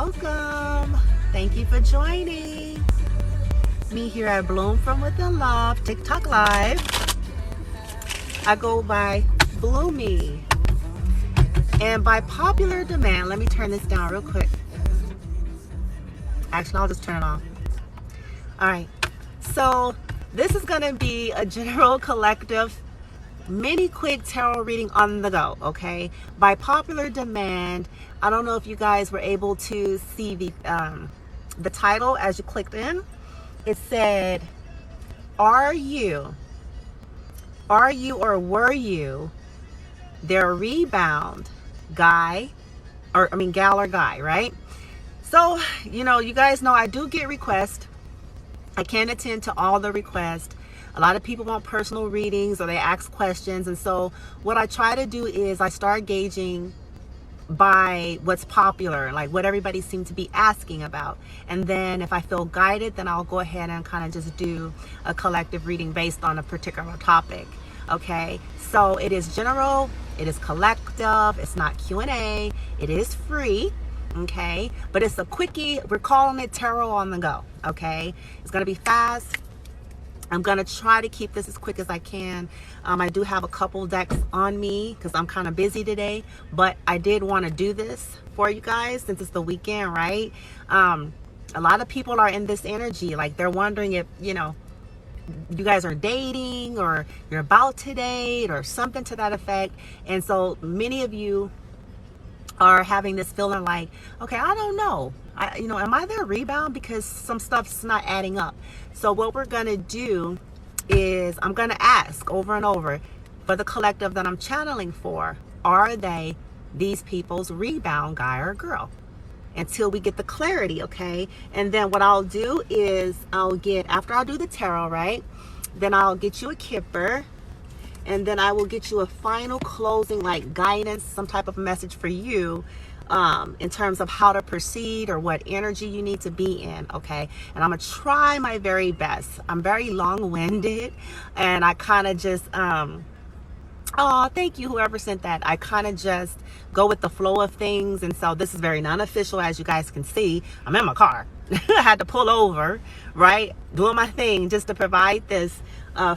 Welcome. Thank you for joining me here at Bloom from Within Love TikTok Live. I go by Bloomy. And by popular demand, let me turn this down real quick. Actually, I'll just turn it off. All right. So this is going to be a general collective mini quick tarot reading on the go, okay? By popular demand. I don't know if you guys were able to see the title as you clicked in. It said, are you or were you their rebound guy, or I mean gal or guy, right? So, you know, you guys know I do get requests. I can't attend to all the requests. A lot of people want personal readings or they ask questions. And so what I try to do is I start gauging by what's popular, like what everybody seems to be asking about. And then if I feel guided, then I'll go ahead and kind of just do a collective reading based on a particular topic. Okay, so it is general, it is collective, it's not Q&A, it is free. Okay, but it's a quickie. We're calling it tarot on the go. Okay, it's gonna be fast. I'm gonna try to keep this as quick as I can. I do have a couple decks on me because I'm kind of busy today, but I did want to do this for you guys since it's the weekend, right? A lot of people are in this energy, like they're wondering if, you know, you guys are dating or you're about to date or something to that effect. And so many of you are having this feeling like, okay, I don't know. Am I their rebound? Because some stuff's not adding up. So what we're going to do is I'm going to ask over and over for the collective that I'm channeling for, are they these people's rebound guy or girl? Until we get the clarity, okay? And then what I'll do is after I do the tarot, right? Then I'll get you a kipper. And then I will get you a final closing, like guidance, some type of message for you in terms of how to proceed or what energy you need to be in, okay? And I'm going to try my very best. I'm very long-winded, and I kind of just, thank you, whoever sent that. I kind of just go with the flow of things, and so this is very non-official, as you guys can see. I'm in my car. I had to pull over, right? Doing my thing just to provide this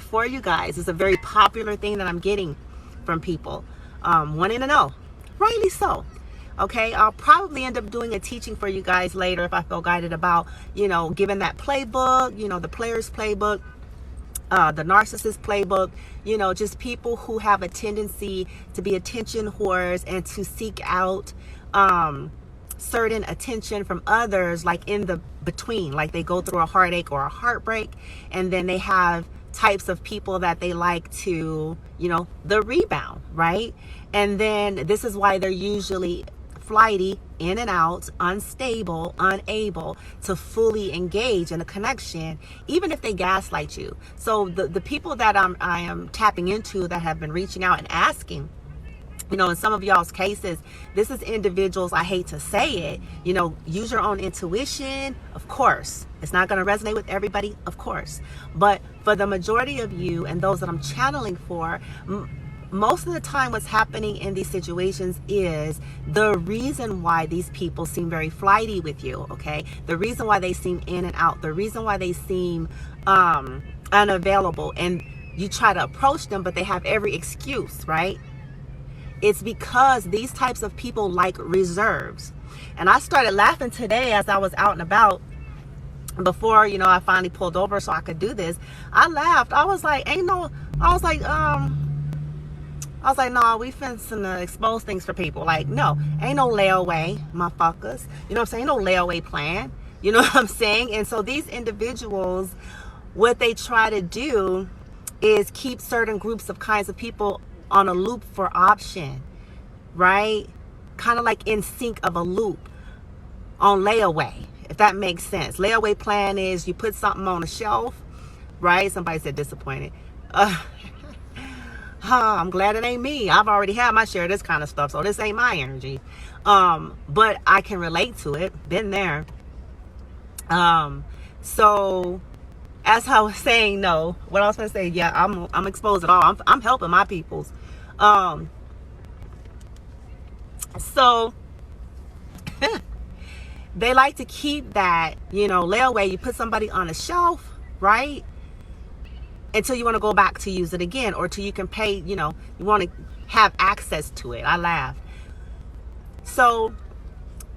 for you guys. It's a very popular thing that I'm getting from people wanting to know, rightly so. Okay, I'll probably end up doing a teaching for you guys later if I feel guided about, you know, giving that playbook, you know, the player's playbook, the narcissist playbook, you know, just people who have a tendency to be attention whores and to seek out certain attention from others, like in the between, like they go through a heartache or a heartbreak, and then they have types of people that they like to, you know, the rebound, right? And then this is why they're usually flighty, in and out, unstable, unable to fully engage in a connection, even if they gaslight you. So the people that I am tapping into that have been reaching out and asking, you know, in some of y'all's cases, this is individuals, I hate to say it, you know, use your own intuition, of course. It's not going to resonate with everybody, of course. But for the majority of you and those that I'm channeling for, most of the time what's happening in these situations is the reason why these people seem very flighty with you, okay? The reason why they seem in and out, the reason why they seem unavailable, and you try to approach them, but they have every excuse, right? It's because these types of people like reserves. And I started laughing today as I was out and about before, you know, I finally pulled over so I could do this. I laughed. I was like, no, we finna expose things for people. Like, no, ain't no layaway, motherfuckers. You know what I'm saying? No layaway plan. You know what I'm saying? And so these individuals, what they try to do is keep certain groups of kinds of people on a loop for option, right? Kind of like in sync of a loop on layaway, if that makes sense. Layaway plan is you put something on a shelf, right? Somebody said disappointed. I'm glad it ain't me. I've already had my share of this kind of stuff, so this ain't my energy. But I can relate to it. Been there. So as I was saying, no, what I was going to say, yeah, I'm exposed at all. I'm helping my peoples. So they like to keep that, you know, layaway. You put somebody on a shelf, right? Until you want to go back to use it again, or till you can pay, you know, you want to have access to it. I laugh. So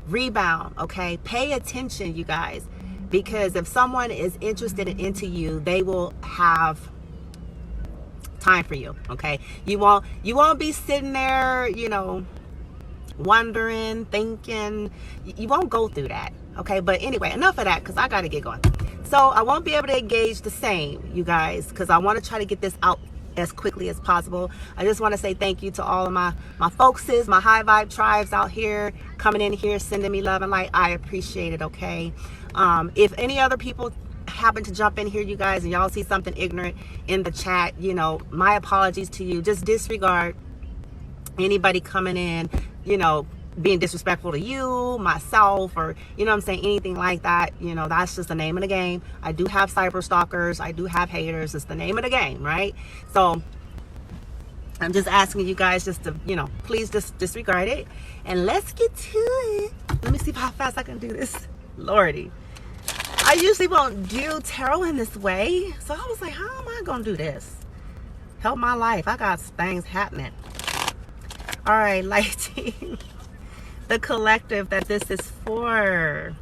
rebound, okay? Pay attention, you guys, because if someone is interested into you, they will have time for you, okay? You won't be sitting there, you know, wondering, thinking. You won't go through that, okay? But anyway, enough of that, because I got to get going. So I won't be able to engage the same, you guys, because I want to try to get this out as quickly as possible. I just want to say thank you to all of my folkses, my high vibe tribes out here, coming in here, sending me love and light. I appreciate it, okay? If any other people happen to jump in here, you guys, and y'all see something ignorant in the chat, you know, my apologies to you. Just disregard anybody coming in, you know, being disrespectful to you, myself, or, you know what I'm saying, anything like that. You know, that's just the name of the game. I do have cyber stalkers. I do have haters. It's the name of the game, right? So I'm just asking you guys just to, you know, please just disregard it. And let's get to it. Let me see how fast I can do this. Lordy. I usually won't do tarot in this way. So I was like, how am I going to do this? Help my life. I got things happening. All right, light team. The collective that this is for.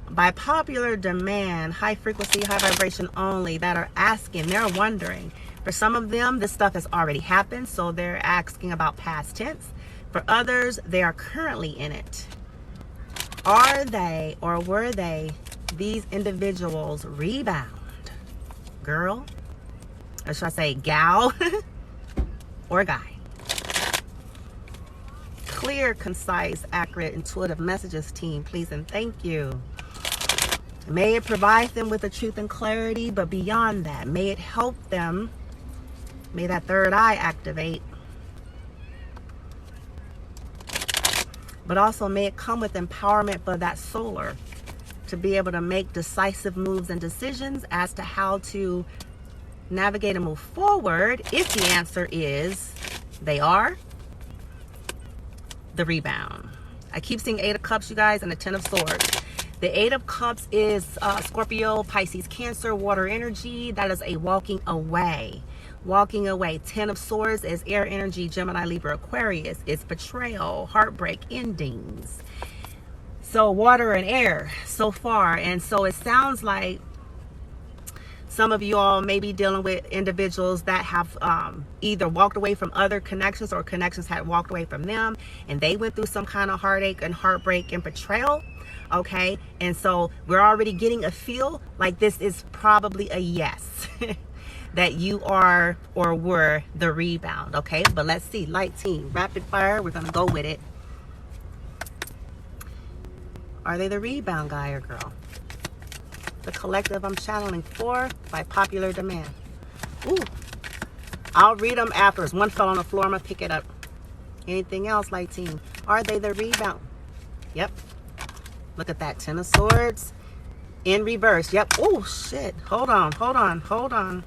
By popular demand, high frequency, high vibration only, that are asking, they're wondering. For some of them, this stuff has already happened, so they're asking about past tense. For others, they are currently in it. Are they, or were they, these individuals rebound? Girl, or should I say gal, or guy? Clear, concise, accurate, intuitive messages, team, please and thank you. May it provide them with the truth and clarity, but beyond that, may it help them, may that third eye activate, but also may it come with empowerment for that solar to be able to make decisive moves and decisions as to how to navigate and move forward, if the answer is they are the rebound. I keep seeing 8 of Cups, you guys, and the 10 of Swords. The 8 of Cups is Scorpio, Pisces, Cancer, water energy. That is a walking away. Walking away. 10 of Swords is air energy, Gemini, Libra, Aquarius. It's betrayal, heartbreak, endings. So water and air so far. And so it sounds like some of you all may be dealing with individuals that have either walked away from other connections, or connections had walked away from them, and they went through some kind of heartache and heartbreak and betrayal. Okay, and so we're already getting a feel like this is probably a yes, that you are or were the rebound. Okay, but let's see. Light team, rapid fire. We're gonna go with it. Are they the rebound, guy or girl? The collective I'm channeling for by popular demand. Ooh, I'll read them afterwards. One fell on the floor. I'm gonna pick it up. Anything else, light team? Are they the rebound? Yep. Look at that. 10 of Swords in reverse. Yep. Oh shit. Hold on. Hold on. Hold on.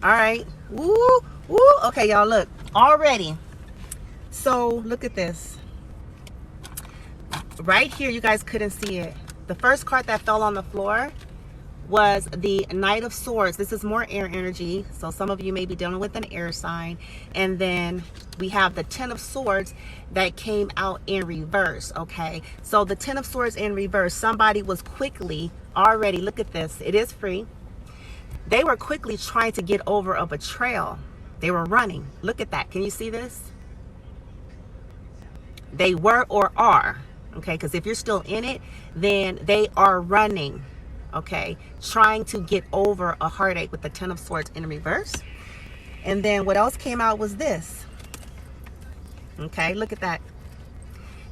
All right. Woo. Woo. Okay, y'all. Look already. So look at this. Right here, you guys couldn't see it. The first card that fell on the floor was the Knight of Swords. This is more air energy, so some of you may be dealing with an air sign. And then we have the 10 of Swords that came out in reverse, okay? So the 10 of Swords in reverse, somebody was quickly already, look at this, it is free. They were quickly trying to get over a betrayal. They were running. Look at that. Can you see this? They were or are. Okay, because if you're still in it, then they are running, okay, trying to get over a heartache with the 10 of Swords in reverse. And then what else came out was this. Okay, look at that.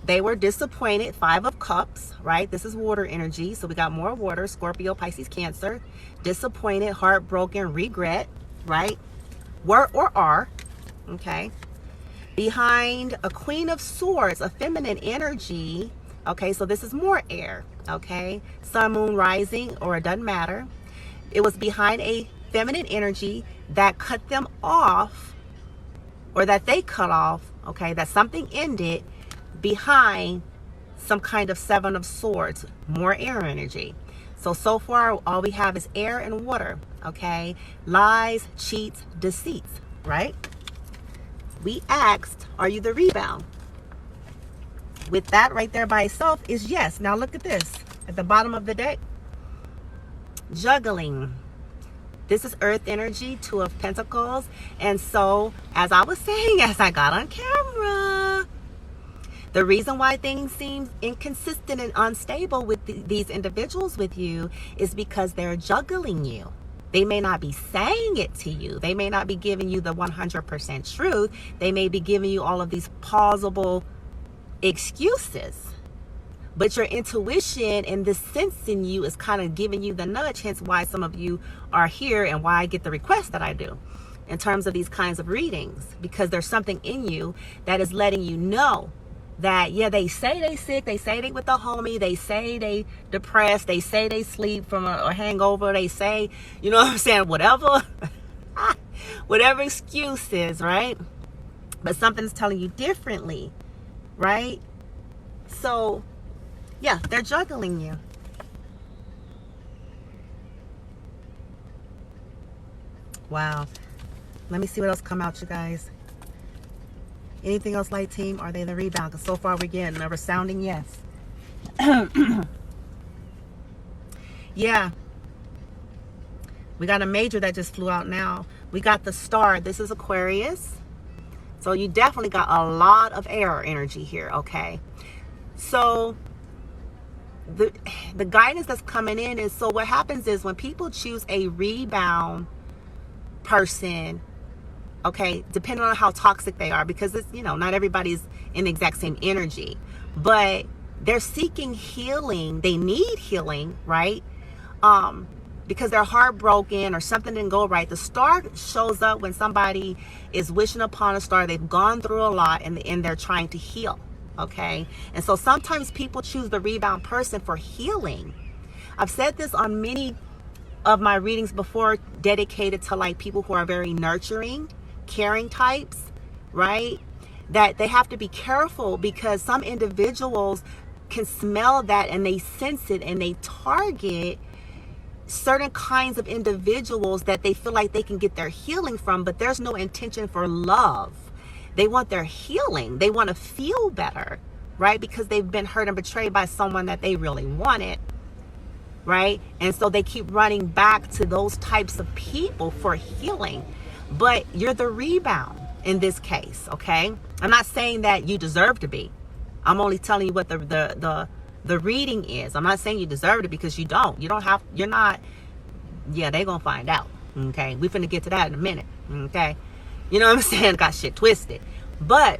They were disappointed. 5 of Cups, right? This is water energy, so we got more water. Scorpio, Pisces, Cancer. Disappointed, heartbroken, regret, right? Were or are, okay? Behind a Queen of Swords, a feminine energy. Okay, so this is more air. Okay, sun, moon, rising, or it doesn't matter. It was behind a feminine energy that cut them off, or that they cut off. Okay, that something ended behind some kind of Seven of Swords, more air energy. So far, all we have is air and water, okay? Lies, cheats, deceits, right? We asked, are you the rebound? With that right there by itself is yes. Now look at this. At the bottom of the deck, juggling. This is earth energy, Two of Pentacles. And so, as I was saying, as I got on camera, the reason why things seem inconsistent and unstable with these individuals with you is because they're juggling you. They may not be saying it to you. They may not be giving you the 100% truth. They may be giving you all of these plausible excuses. But your intuition and the sense in you is kind of giving you the nudge, hence why some of you are here and why I get the requests that I do in terms of these kinds of readings, because there's something in you that is letting you know that, yeah, they say they sick, they say they with the homie, they say they depressed, they say they sleep from a hangover, they say, you know what I'm saying, whatever, whatever excuses, right? But something's telling you differently, right? So, yeah, they're juggling you. Wow. Let me see what else come out, you guys. Anything else, light team? Are they the rebound? Because so far we're getting a resounding yes. Yeah. We got a major that just flew out now. We got the star. This is Aquarius. So you definitely got a lot of air energy here, okay? So the guidance that's coming in is, so what happens is when people choose a rebound person, okay, depending on how toxic they are, because it's, you know, not everybody's in the exact same energy, but they're seeking healing. They need healing, right? Because they're heartbroken or something didn't go right. The star shows up when somebody is wishing upon a star. They've gone through a lot and they're trying to heal, okay? And so sometimes people choose the rebound person for healing. I've said this on many of my readings before, dedicated to like people who are very nurturing, caring types, right? That they have to be careful because some individuals can smell that and they sense it and they target certain kinds of individuals that they feel like they can get their healing from, but there's no intention for love. They want their healing. They want to feel better, right? Because they've been hurt and betrayed by someone that they really wanted, right? And so they keep running back to those types of people for healing. But you're the rebound in this case, okay? I'm not saying that you deserve to be. I'm only telling you what the reading is. I'm not saying you deserve it because you don't. You don't have, you're not, yeah, they're going to find out, okay? We finna get to that in a minute, okay? You know what I'm saying? Got shit twisted. But,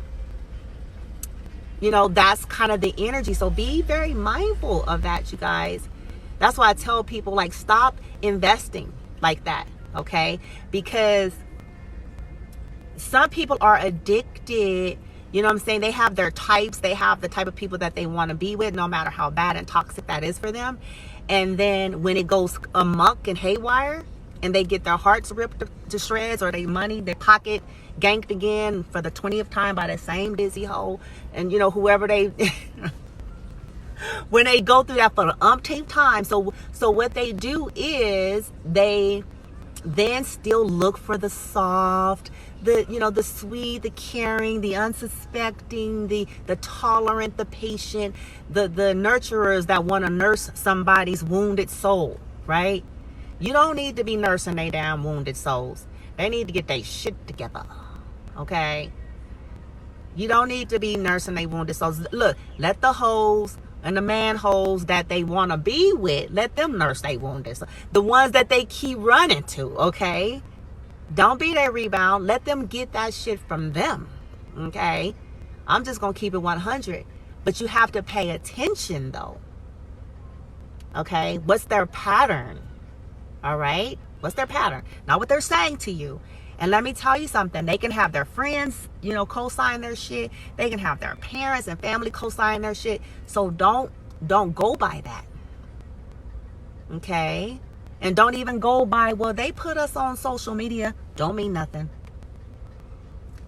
you know, that's kind of the energy. So be very mindful of that, you guys. That's why I tell people, like, stop investing like that, okay? Because some people are addicted. You know what I'm saying? They have their types. They have the type of people that they want to be with, no matter how bad and toxic that is for them. And then when it goes amok and haywire and they get their hearts ripped to shreds or their money, their pocket ganked again for the 20th time by that same dizzy hole, and, you know, whoever they... when they go through that for the umpteenth time. So what they do is they then still look for the soft, the, you know, the sweet, the caring, the unsuspecting, the tolerant, the patient, the nurturers that want to nurse somebody's wounded soul, right? You don't need to be nursing they damn wounded souls. They need to get their shit together, okay? You don't need to be nursing they wounded souls. Look, let the hoes and the man-holes that they want to be with, let them nurse they wounded souls. The ones that they keep running to, okay? Don't be their rebound. Let them get that shit from them, okay? I'm just going to keep it 100. But you have to pay attention, though, okay? What's their pattern, all right? What's their pattern? Not what they're saying to you. And let me tell you something. They can have their friends, you know, co-sign their shit. They can have their parents and family co-sign their shit. So don't go by that, okay? And don't even go by, well, they put us on social media. Don't mean nothing.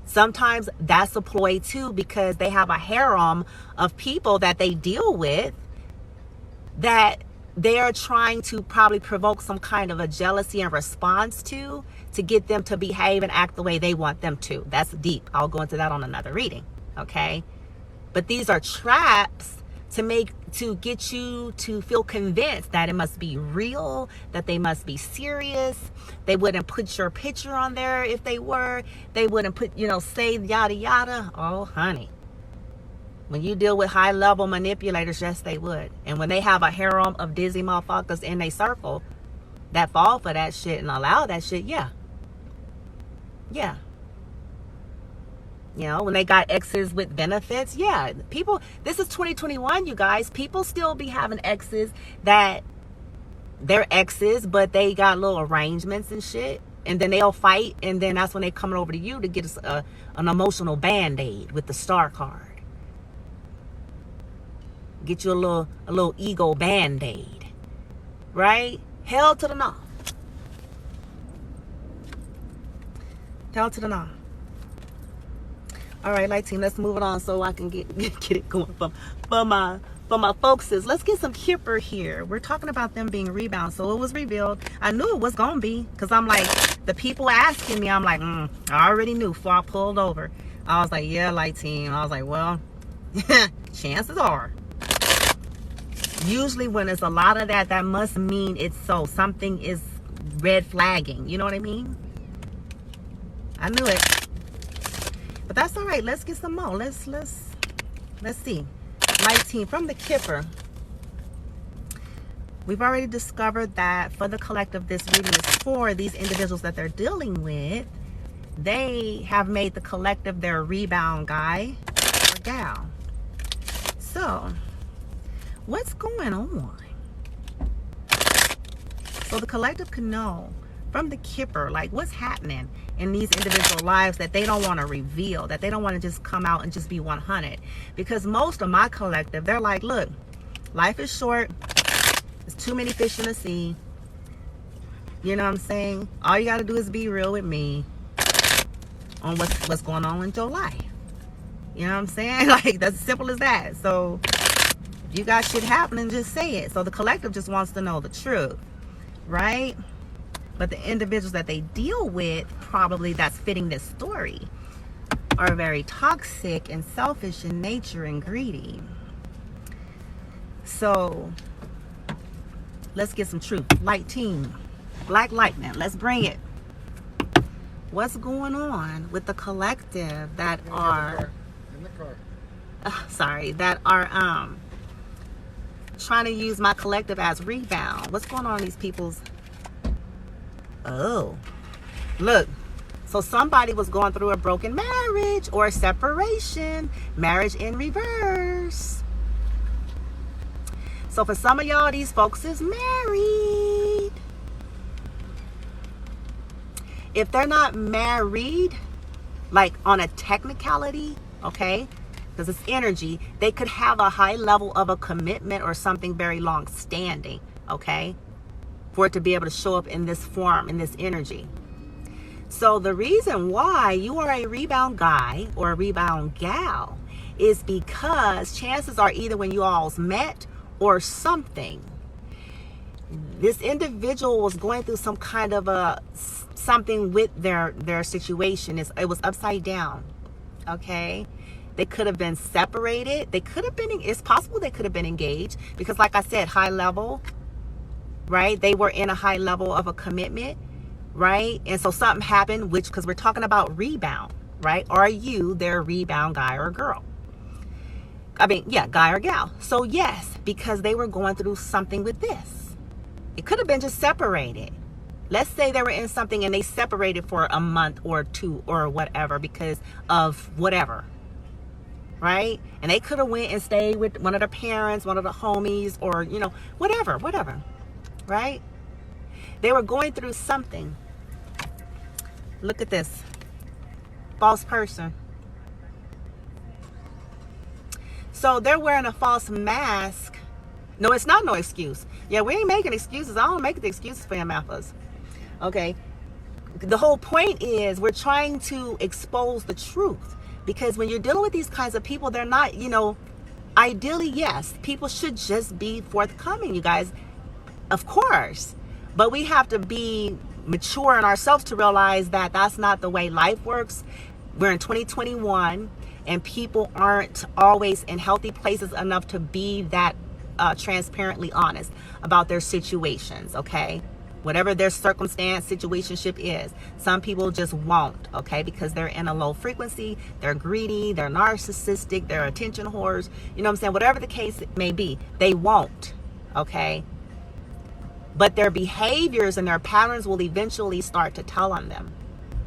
Sometimes that's a ploy too, because they have a harem of people that they deal with that they are trying to probably provoke some kind of a jealousy and response to get them to behave and act the way they want them to. That's deep. I'll go into that on another reading. Okay. But these are traps to get you to feel convinced that it must be real, that they must be serious. They wouldn't put your picture on there if they were. They wouldn't put, say yada yada. Oh, honey. When you deal with high level manipulators, yes, they would. And when they have a harem of dizzy motherfuckers in their circle that fall for that shit and allow that shit, yeah. Yeah. When they got exes with benefits, yeah. People, this is 2021, you guys. People still be having exes that they're exes, but they got little arrangements and shit. And then they'll fight, and then that's when they coming over to you to get us an emotional band-aid with the star card. Get you a little ego band-aid. Right? Hell to the no. Hell to the no. All right, light team, let's move it on so I can get it going for my folkses. Let's get some Kipper here. We're talking about them being rebound. So it was revealed. I knew it was gonna be, because I'm like, the people asking me, I'm like, I already knew before I pulled over. I was like, yeah, light team. I was like, well, chances are. Usually when it's a lot of that must mean it's so. Something is red flagging. You know what I mean? I knew it. But that's all right. Let's get some more. Let's see. Light team from the Kipper. We've already discovered that for the collective, this reading is for these individuals that they're dealing with. They have made the collective their rebound guy or gal. So, what's going on? So the collective can know from the Kipper, like, what's happening in these individual lives that they don't want to reveal, that they don't want to just come out and just be 100. Because most of my collective, they're like, look, life is short. There's too many fish in the sea. You know what I'm saying? All you got to do is be real with me on what's going on in your life. You know what I'm saying? Like, that's as simple as that. So if you got shit happening, just say it. So the collective just wants to know the truth, right? But the individuals that they deal with, probably that's fitting this story, are very toxic and selfish in nature and greedy. So let's get some truth. Light team, black lightning, let's bring it. What's going on with the collective that are that are trying to use my collective as rebound? What's going on in these people's? Oh, look. So somebody was going through a broken marriage or a separation, marriage in reverse. So for some of y'all, these folks is married. If they're not married, like on a technicality, okay, because it's energy, they could have a high level of a commitment or something very long standing, okay, for it to be able to show up in this form, in this energy. So the reason why you are a rebound guy or a rebound gal is because chances are either when you all's met or something, this individual was going through some kind of a something with their situation. It was upside down, okay? They could have been separated. They could have been, it's possible they could have been engaged because, like I said, high level, right? They were in a high level of a commitment, right? And so something happened, which, because we're talking about rebound, right? Are you their rebound guy or girl? I mean, yeah, guy or gal. So yes, because they were going through something with this. It could have been just separated. Let's say they were in something and they separated for a month or two or whatever because of whatever, right? And they could have went and stayed with one of the parents, one of the homies, or, you know, whatever, right? They were going through something. Look at this. False person. So they're wearing a false mask. No, it's not no excuse. Yeah, we ain't making excuses. I don't make the excuses for MFers. Okay? the whole point is we're trying to expose the truth, because when you're dealing with these kinds of people, they're not, ideally, yes, people should just be forthcoming, you guys, of course, but we have to be mature in ourselves to realize that that's not the way life works. We're in 2021 and people aren't always in healthy places enough to be that transparently honest about their situations, okay? Whatever their circumstance, situationship is. Some people just won't, okay? Because they're in a low frequency, they're greedy, they're narcissistic, they're attention whores, you know what I'm saying? Whatever the case may be, they won't, okay? But their behaviors and their patterns will eventually start to tell on them,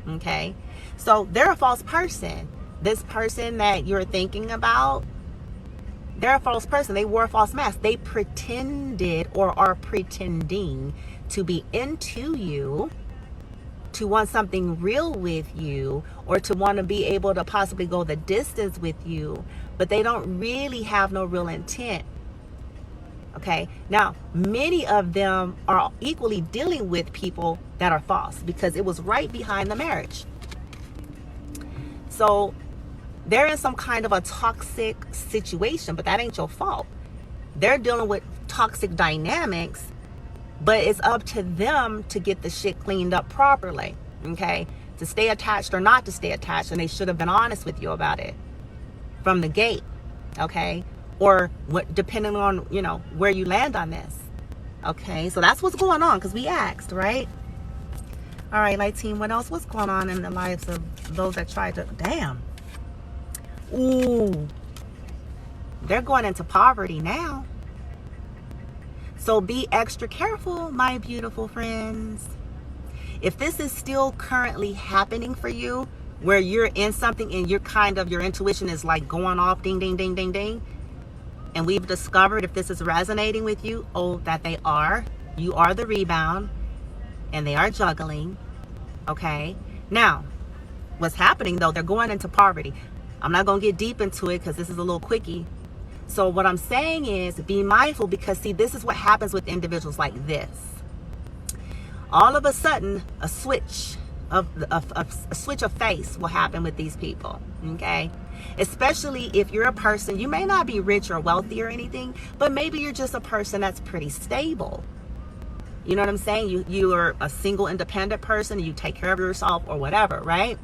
okay? So they're a false person. This person that you're thinking about, they're a false person. They wore a false mask. They pretended or are pretending to be into you, to want something real with you, or to want to be able to possibly go the distance with you, but they don't really have no real intent. Okay, now many of them are equally dealing with people that are false because it was right behind the marriage. So they're in some kind of a toxic situation, but that ain't your fault. They're dealing with toxic dynamics, but it's up to them to get the shit cleaned up properly, okay? To stay attached or not to stay attached, and they should have been honest with you about it from the gate, okay? Or what, depending on, where you land on this, okay? So that's what's going on, because we asked, right? All right, Light Team, what else? What's going on in the lives of those that tried to, damn. Ooh, they're going into poverty now. So be extra careful, my beautiful friends. If this is still currently happening for you, where you're in something and you're your intuition is like going off, ding, ding, ding, ding, ding. And we've discovered, if this is resonating with you, that you are the rebound and they are juggling. Okay. Now, what's happening though, they're going into poverty. I'm not going to get deep into it because this is a little quickie. So what I'm saying is be mindful, because see, this is what happens with individuals like this. All of a sudden, a switch of face will happen with these people, okay? Especially if you're a person, you may not be rich or wealthy or anything, but maybe you're just a person that's pretty stable. You know what I'm saying? You are a single independent person, you take care of yourself or whatever, right?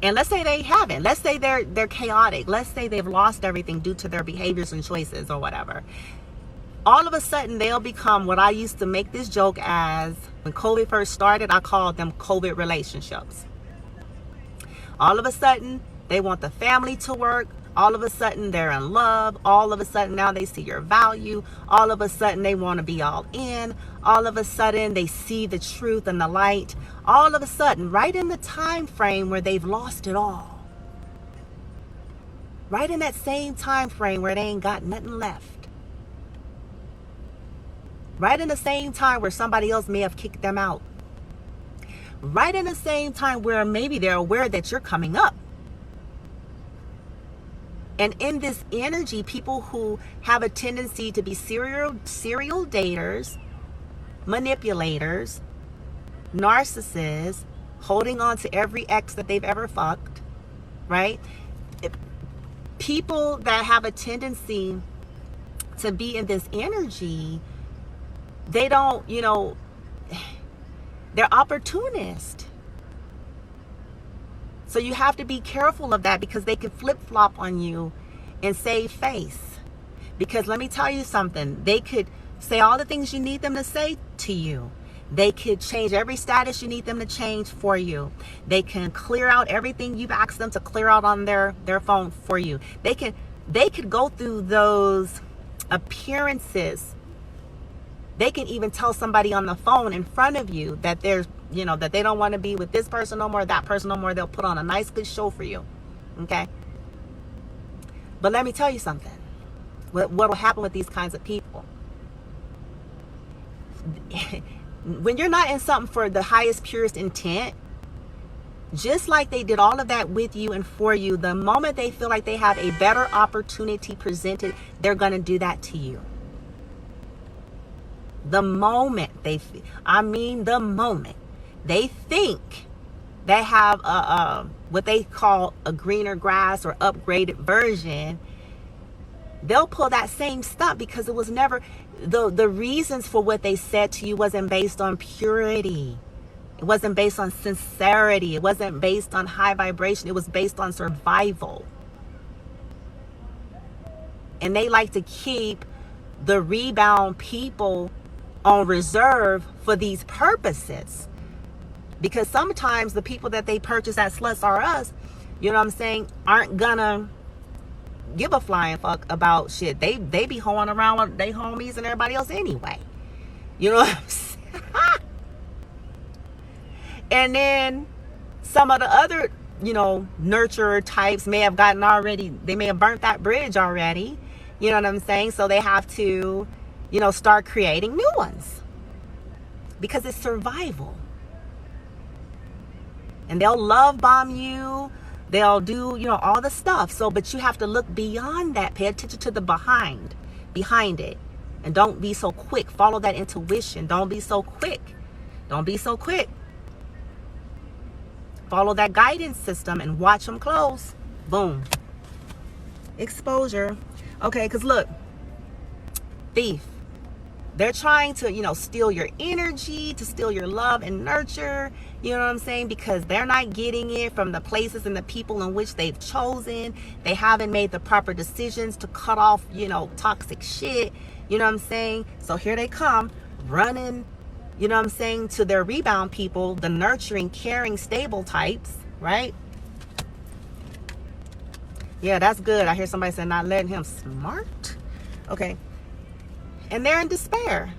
And let's say they haven't. Let's say they're chaotic. Let's say they've lost everything due to their behaviors and choices or whatever. All of a sudden, they'll become what I used to make this joke as, when COVID first started, I called them COVID relationships. All of a sudden, they want the family to work. All of a sudden, they're in love. All of a sudden, now they see your value. All of a sudden, they want to be all in. All of a sudden, they see the truth and the light. All of a sudden, right in the time frame where they've lost it all. Right in that same time frame where they ain't got nothing left. Right in the same time where somebody else may have kicked them out. Right in the same time where maybe they're aware that you're coming up. And in this energy, people who have a tendency to be serial daters, manipulators, narcissists, holding on to every ex that they've ever fucked, right? People that have a tendency to be in this energy, they don't, they're opportunists. So you have to be careful of that, because they can flip-flop on you and save face. Because let me tell you something, they could say all the things you need them to say to you. They could change every status you need them to change for you. They can clear out everything you've asked them to clear out on their phone for you. They could go through those appearances. They can even tell somebody on the phone in front of you that there's, that they don't want to be with this person no more, that person no more. They'll put on a nice, good show for you. Okay? But let me tell you something. What will happen with these kinds of people? When you're not in something for the highest, purest intent, just like they did all of that with you and for you, the moment they feel like they have a better opportunity presented, they're going to do that to you. The moment they think they have what they call a greener grass or upgraded version, they'll pull that same stunt because it was never, the reasons for what they said to you wasn't based on purity. It wasn't based on sincerity. It wasn't based on high vibration. It was based on survival. And they like to keep the rebound people on reserve for these purposes. Because sometimes the people that they purchase at Sluts R Us, you know what I'm saying, aren't gonna give a flying fuck about shit. They be hoeing around with their homies and everybody else anyway. You know what I'm saying? And then some of the other, you know, nurturer types may have gotten already, they may have burnt that bridge already. You know what I'm saying? So they have to, you know, start creating new ones. Because it's survival. And they'll love bomb you. They'll do, you know, all the stuff. So, but you have to look beyond that. Pay attention to the behind it. And don't be so quick. Follow that intuition. Don't be so quick. Don't be so quick. Follow that guidance system and watch them close. Boom. Exposure. Okay, because look, thief. They're trying to, you know, steal your energy, to steal your love and nurture. You know what I'm saying? Because they're not getting it from the places and the people in which they've chosen. They haven't made the proper decisions to cut off, you know, toxic shit. You know what I'm saying? So here they come, running, you know what I'm saying, to their rebound people, the nurturing, caring, stable types, right? Yeah, that's good. I hear somebody saying not letting him smart. Okay. And they're in despair.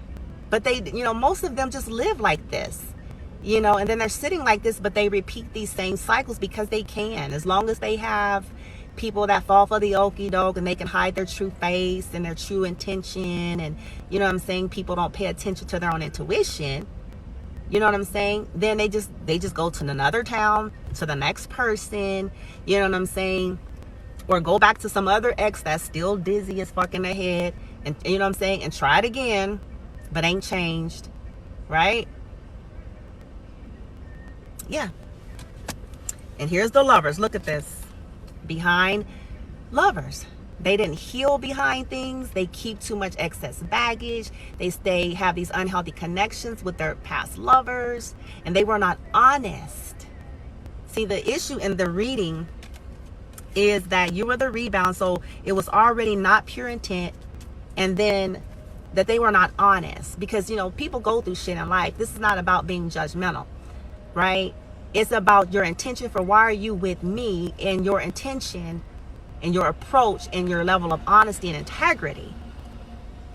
But they, you know, most of them just live like this, you know, and then they're sitting like this, but they repeat these same cycles because they can. As long as they have people that fall for the okie doke and they can hide their true face and their true intention, and, you know what I'm saying, people don't pay attention to their own intuition, you know what I'm saying, then they just go to another town, to the next person, you know what I'm saying, or go back to some other ex that's still dizzy as fuck in the head, and, you know what I'm saying, and try it again, but ain't changed, right? Yeah. And here's the lovers. Look at this. Behind lovers, they didn't heal behind things. They keep too much excess baggage. They have these unhealthy connections with their past lovers, and they were not honest. See, the issue in the reading is that you were the rebound, so it was already not pure intent, and then that they were not honest, because, you know, people go through shit in life. This is not about being judgmental, right? It's about your intention for why are you with me, and your intention and your approach and your level of honesty and integrity.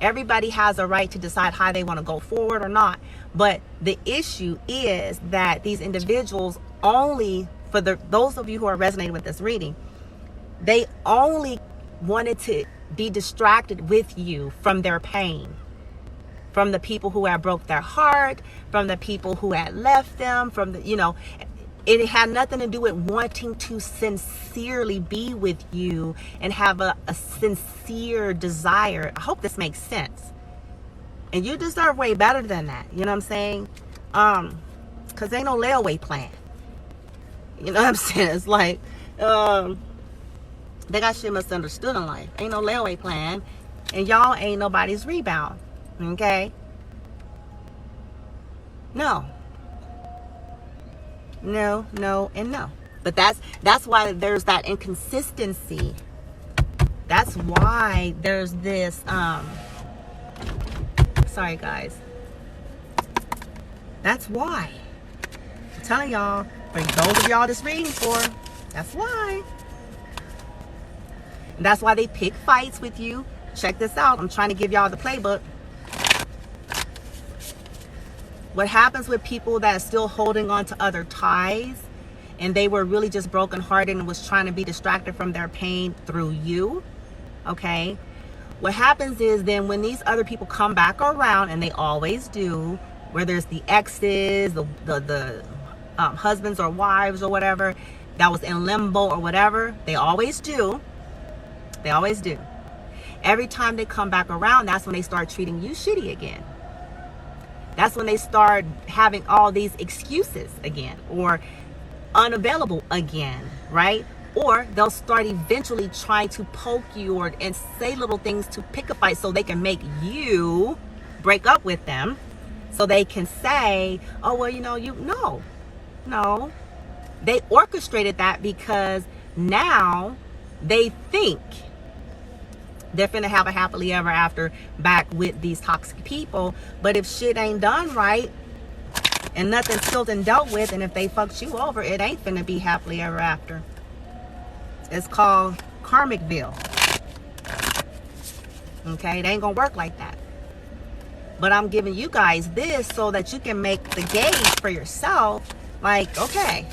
Everybody has a right to decide how they want to go forward or not. But the issue is that these individuals only, for those of you who are resonating with this reading, they only wanted to be distracted with you from their pain. From the people who had broke their heart, from the people who had left them, from the, you know, it had nothing to do with wanting to sincerely be with you and have a sincere desire. I hope this makes sense. And you deserve way better than that. You know what I'm saying? Because ain't no layaway plan. You know what I'm saying? It's like, they got shit misunderstood in life. Ain't no layaway plan. And y'all ain't nobody's rebound. Okay? No, and no. But that's why there's that inconsistency. That's why there's this sorry guys. That's why. I'm telling y'all, for those of y'all this reading for, that's why. And that's why they pick fights with you. Check this out. I'm trying to give y'all the playbook. What happens with people that are still holding on to other ties, and they were really just brokenhearted and was trying to be distracted from their pain through you, okay? What happens is then when these other people come back around, and they always do, where there's the exes, the husbands or wives or whatever that was in limbo or whatever, they always do. They always do. Every time they come back around, that's when they start treating you shitty again. That's when they start having all these excuses again, or unavailable again, right? Or they'll start eventually trying to poke you and say little things to pick a fight so they can make you break up with them, so they can say, oh, well, no. They orchestrated that because now they think they're finna have a happily ever after back with these toxic people. But if shit ain't done right and nothing's still been dealt with, and if they fucked you over, it ain't finna be happily ever after. It's called Karmicville. Okay, it ain't gonna work like that. But I'm giving you guys this so that you can make the gauge for yourself. Like, okay,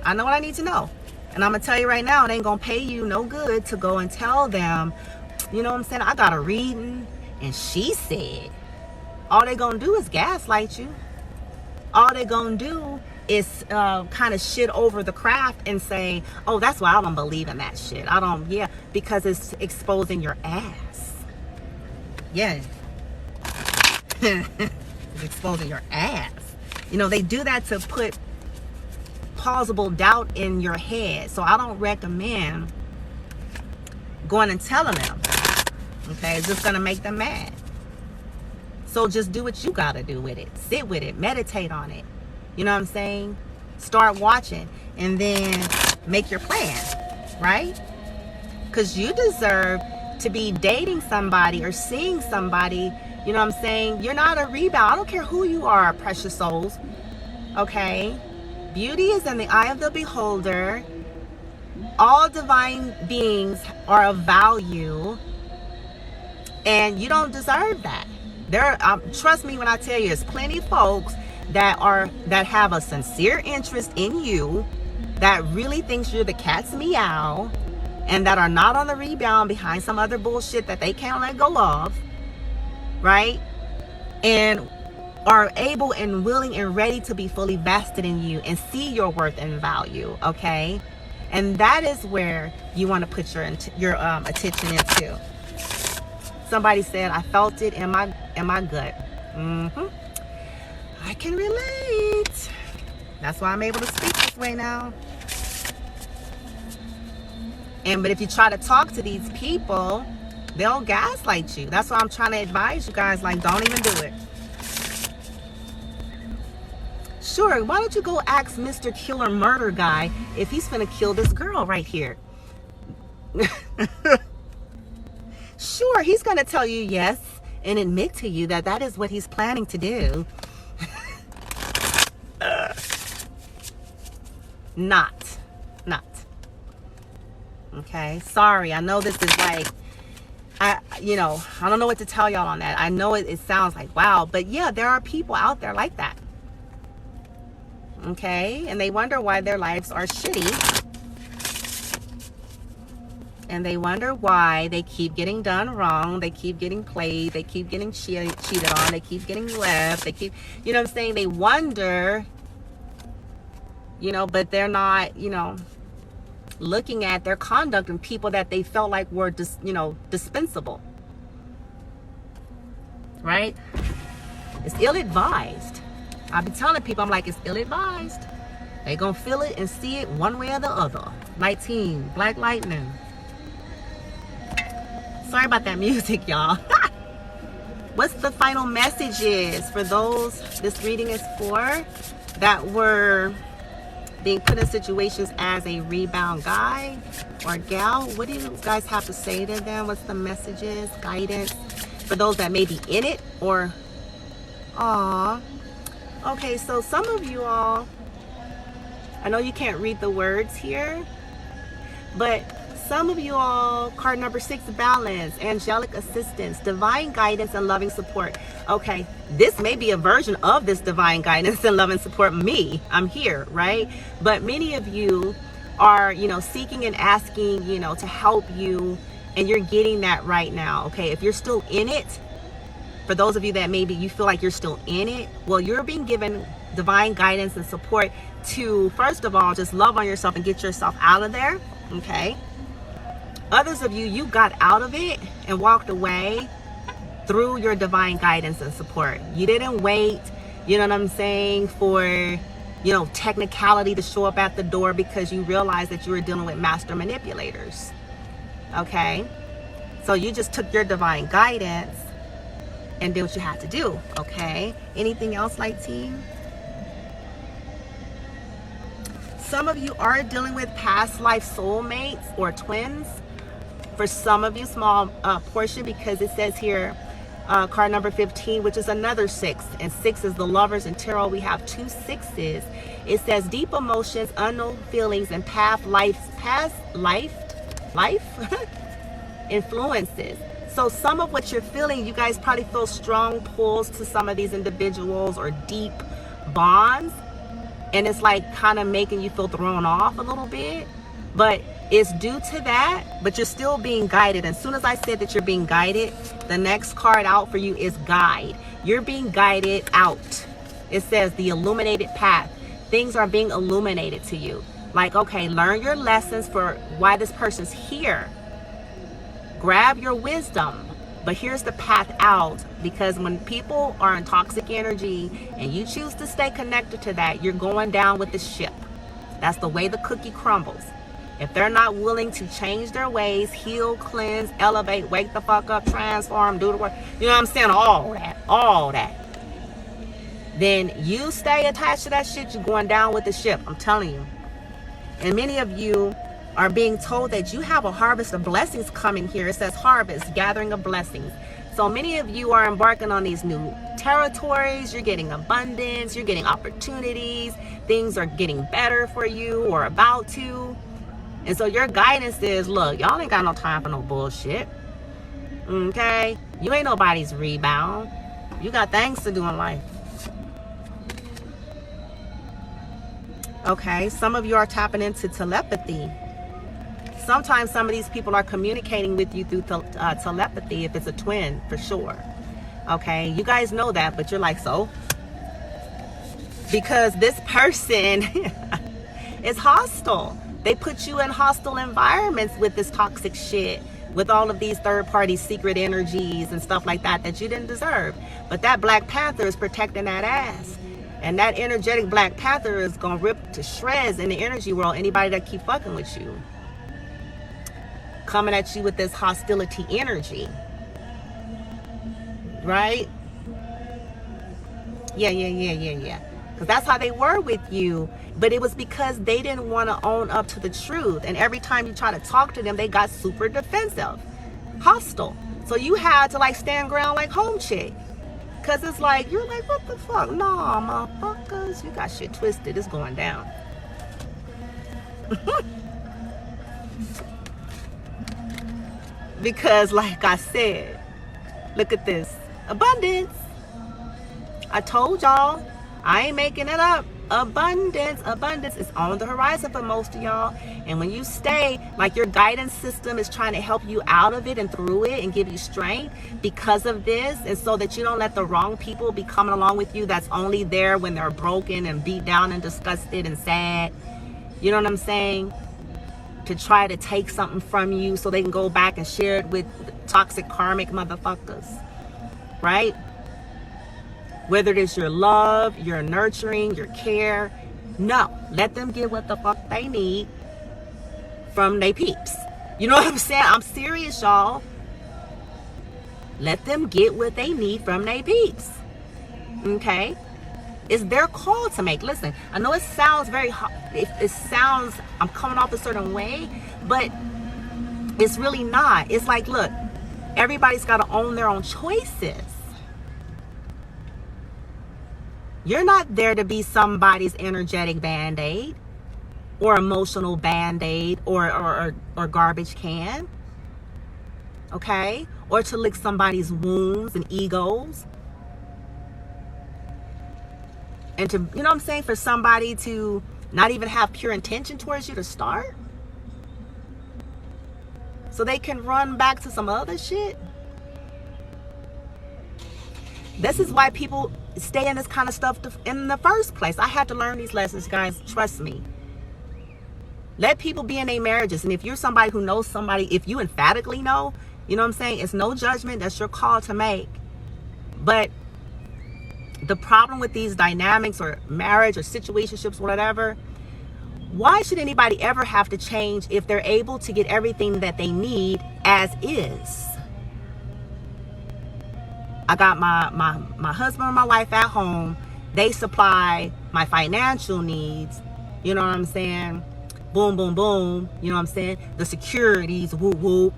I know what I need to know. And I'm gonna tell you right now, it ain't gonna pay you no good to go and tell them, you know what I'm saying, I got a reading and she said. All they gonna do is gaslight you. All they gonna do is kind of shit over the craft and say, oh, that's why I don't believe in that shit. Because it's exposing your ass. Yeah. It's exposing your ass. They do that to put plausible doubt in your head. So I don't recommend going and telling them. Okay, it's just gonna make them mad. So just do what you gotta do with it. Sit with it, meditate on it. You know what I'm saying? Start watching and then make your plan, right? Because you deserve to be dating somebody or seeing somebody. You know what I'm saying? You're not a rebound. I don't care who you are, precious souls. Okay? Beauty is in the eye of the beholder. All divine beings are of value. And you don't deserve that. Trust me when I tell you, there's plenty of folks that have a sincere interest in you, that really thinks you're the cat's meow, and that are not on the rebound behind some other bullshit that they can't let go of, right? And are able and willing and ready to be fully vested in you and see your worth and value, okay? And that is where you want to put your attention into. Somebody said, I felt it in my gut. I can relate. That's why I'm able to speak this way now. But if you try to talk to these people, they'll gaslight you. That's why I'm trying to advise you guys, like, don't even do it. Sure, why don't you go ask Mr. Killer Murder Guy if he's gonna kill this girl right here? Sure, he's gonna tell you yes and admit to you that that is what he's planning to do. Not. Okay, sorry. I know this is like, I don't know what to tell y'all on that. I know it sounds like, wow, but yeah, there are people out there like that. Okay, and they wonder why their lives are shitty. And they wonder why they keep getting done wrong. They keep getting played. They keep getting cheated on. They keep getting left. They keep, you know what I'm saying? They wonder, but they're not, looking at their conduct and people that they felt like were dispensable. Right? It's ill-advised. I've been telling people, I'm like, it's ill-advised. They gonna feel it and see it one way or the other. 19, Black Lightning. Sorry about that music, y'all. What's the final messages for those this reading is for, that were being put in situations as a rebound guy or gal? What do you guys have to say to them? What's the messages, guidance for those that may be in it? Or, okay, so some of you all, I know you can't read the words here, but some of you all, card number 6, balance, angelic assistance, divine guidance, and loving support. Okay, this may be a version of this divine guidance and loving support. I'm here, right? But many of you are, seeking and asking, to help you, and you're getting that right now. Okay, if you're still in it, for those of you that maybe you feel like you're still in it, well, you're being given divine guidance and support to, first of all, just love on yourself and get yourself out of there. Okay. Others of you got out of it and walked away through your divine guidance and support. You didn't wait, you know what I'm saying, for, you know, technicality to show up at the door because you realized that you were dealing with master manipulators. Okay? So you just took your divine guidance and did what you had to do. Okay? Anything else, light team? Some of you are dealing with past life soulmates or twins. For some of you, small portion, because it says here, card number 15, which is another 6. And 6 is the Lovers. In tarot, we have 2 6s. It says deep emotions, unknown feelings, and past life influences. So some of what you're feeling, you guys probably feel strong pulls to some of these individuals or deep bonds. And it's like kind of making you feel thrown off a little bit. But it's due to that, but you're still being guided. As soon as I said that you're being guided, the next card out for you is guide. You're being guided out. It says the illuminated path. Things are being illuminated to you. Like, okay, learn your lessons for why this person's here. Grab your wisdom. But here's the path out, because when people are in toxic energy and you choose to stay connected to that, you're going down with the ship. That's the way the cookie crumbles. If they're not willing to change their ways, heal, cleanse, elevate, wake the fuck up, transform, do the work, you know what I'm saying? All that. Then you stay attached to that shit, you're going down with the ship. I'm telling you. And many of you are being told that you have a harvest of blessings coming here. It says harvest, gathering of blessings. So many of you are embarking on these new territories. You're getting abundance. You're getting opportunities. Things are getting better for you or about to. And so your guidance is, look, y'all ain't got no time for no bullshit. Okay? You ain't nobody's rebound. You got things to do in life. Okay? Some of you are tapping into telepathy. Sometimes some of these people are communicating with you through telepathy, if it's a twin, for sure. Okay? You guys know that, but you're like, so? Because this person is hostile. They put you in hostile environments with this toxic shit, with all of these third-party secret energies and stuff like that that you didn't deserve. But that Black Panther is protecting that ass. And that energetic Black Panther is going to rip to shreds in the energy world anybody that keep fucking with you. Coming at you with this hostility energy. Right? Yeah. Because that's how they were with you. But it was because they didn't want to own up to the truth. And every time you try to talk to them, they got super defensive. Hostile. So you had to like stand ground like home chick. Because it's like, you're like, what the fuck? Nah, motherfuckers. You got shit twisted. It's going down. Because like I said, look at this. Abundance. I told y'all, I ain't making it up. Abundance is on the horizon for most of y'all. And when you stay, like your guidance system is trying to help you out of it and through it and give you strength because of this. And so that you don't let the wrong people be coming along with you that's only there when they're broken and beat down and disgusted and sad. You know what I'm saying? To try to take something from you so they can go back and share it with toxic karmic motherfuckers. Right? Whether it is your love, your nurturing, your care. No. Let them get what the fuck they need from they peeps. You know what I'm saying? I'm serious, y'all. Let them get what they need from they peeps. Okay? It's their call to make. Listen, I know it sounds very hot. It sounds, I'm coming off a certain way, but it's really not. It's like, look, everybody's got to own their own choices. You're not there to be somebody's energetic band-aid or emotional band-aid or garbage can. Okay? Or to lick somebody's wounds and egos. And to, you know what I'm saying, for somebody to not even have pure intention towards you to start. So they can run back to some other shit. This is why people stay in this kind of stuff in the first place. I had to learn these lessons, guys. Trust me. Let people be in their marriages. And if you're somebody who knows somebody, if you emphatically know, you know what I'm saying? It's no judgment. That's your call to make. But the problem with these dynamics or marriage or situationships, whatever, why should anybody ever have to change if they're able to get everything that they need as is? I got my husband and my wife at home. They supply my financial needs. You know what I'm saying? Boom, boom, boom. You know what I'm saying? The securities, whoop, whoop.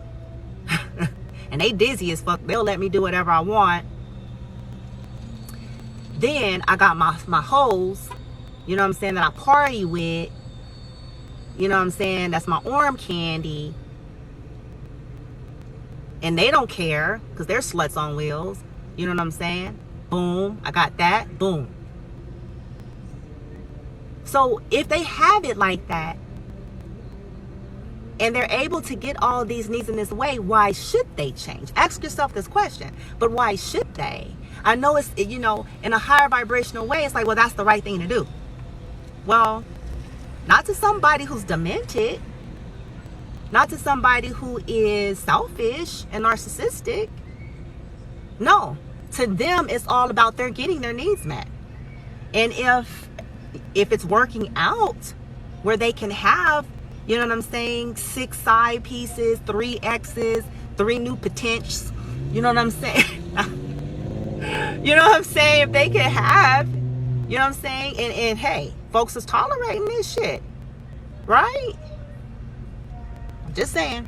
And they dizzy as fuck. They'll let me do whatever I want. Then I got my hoes, you know what I'm saying, that I party with. You know what I'm saying? That's my arm candy. And they don't care because they're sluts on wheels. You know what I'm saying? Boom. I got that. Boom. So if they have it like that, and they're able to get all these needs in this way, why should they change? Ask yourself this question. But why should they? I know it's, you know, in a higher vibrational way, it's like, well, that's the right thing to do. Well, not to somebody who's demented. Not to somebody who is selfish and narcissistic. No. To them, it's all about their getting their needs met. And if it's working out where they can have, you know what I'm saying, 6 side pieces, 3 exes, 3 new potentials, you know what I'm saying? You know what I'm saying? If they can have, you know what I'm saying? And hey, folks is tolerating this shit. Right? I'm just saying.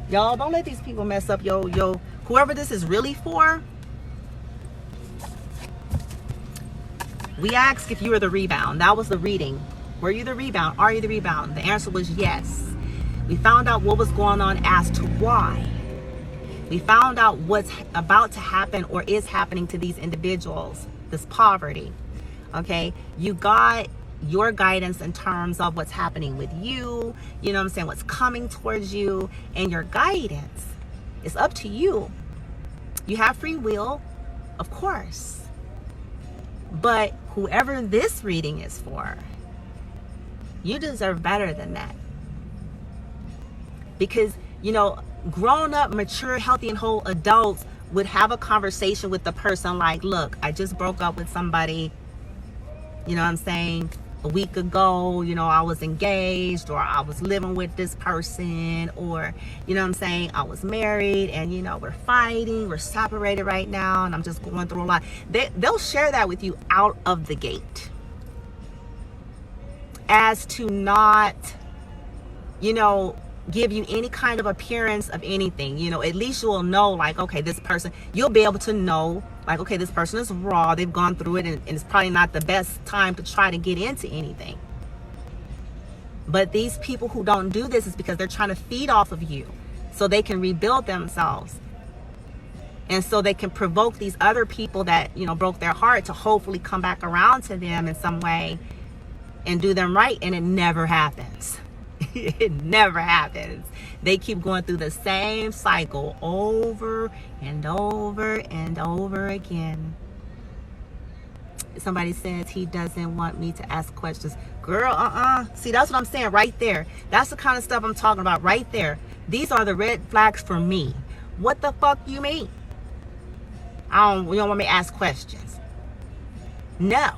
Y'all, don't let these people mess up yo, whoever this is really for. We asked if you were the rebound. That was the reading. Were you the rebound? Are you the rebound? The answer was yes. We found out what was going on as to why. We found out what's about to happen or is happening to these individuals, this poverty. Okay? You got your guidance in terms of what's happening with you, you know what I'm saying, what's coming towards you, and your guidance. It's up to you. You have free will, of course. But whoever this reading is for, you deserve better than that. Because, you know, grown up, mature, healthy, and whole adults would have a conversation with the person like, look, I just broke up with somebody, you know what I'm saying, a week ago, you know, I was engaged, or I was living with this person, or, you know what I'm saying, I was married, and, you know, we're fighting, we're separated right now, and I'm just going through a lot. They'll share that with you out of the gate. As to not, you know, give you any kind of appearance of anything. You know, at least you'll know, like, okay, this person, you'll be able to know, like, okay, this person is raw, they've gone through it, and it's probably not the best time to try to get into anything. But these people who don't do this is because they're trying to feed off of you so they can rebuild themselves. And so they can provoke these other people that, you know, broke their heart to hopefully come back around to them in some way and do them right. And it never happens. It never happens. They keep going through the same cycle over and over and over again. Somebody says he doesn't want me to ask questions. Girl, See, that's what I'm saying right there. That's the kind of stuff I'm talking about right there. These are the red flags for me. What the fuck you mean? You don't want me to ask questions. No.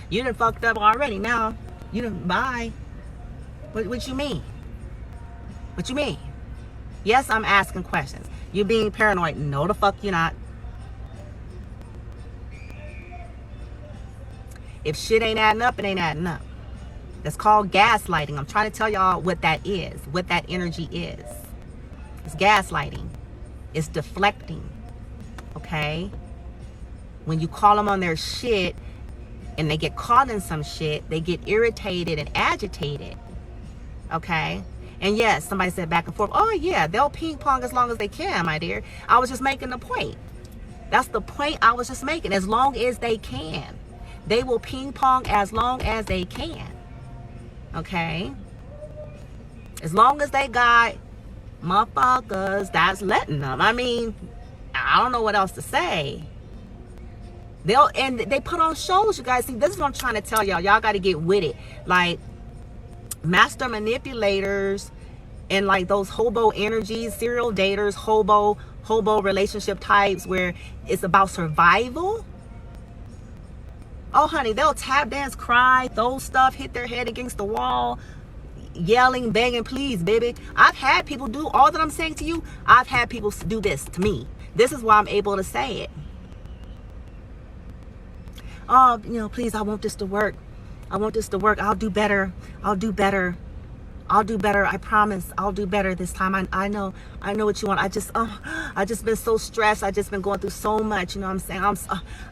You done fucked up already. Now, you done, bye. What you mean? What you mean? Yes, I'm asking questions. You being paranoid? No, the fuck you're not. If shit ain't adding up, it ain't adding up. That's called gaslighting. I'm trying to tell y'all what that is, what that energy is. It's gaslighting. It's deflecting. Okay? When you call them on their shit and they get caught in some shit, they get irritated and agitated. Okay? And yes, somebody said back and forth, oh yeah, they'll ping pong as long as they can, my dear. I was just making the point. That's the point I was just making. As long as they can. They will ping pong as long as they can. Okay? As long as they got motherfuckers that's letting them. I mean, I don't know what else to say. And they put on shows, you guys. See, this is what I'm trying to tell y'all. Y'all got to get with it. Like, master manipulators and like those hobo energies, serial daters, hobo relationship types where it's about survival. Oh honey, they'll tap dance, cry, throw stuff, hit their head against the wall, yelling, begging, please baby. I've had people do all that I'm saying to you. I've had people do this to me. This is why I'm able to say it. Oh, you know, please, I want this to work. I want this to work. I'll do better. I'll do better. I'll do better. I promise I'll do better this time. I know what you want. I just been so stressed. I just been going through so much, you know what I'm saying?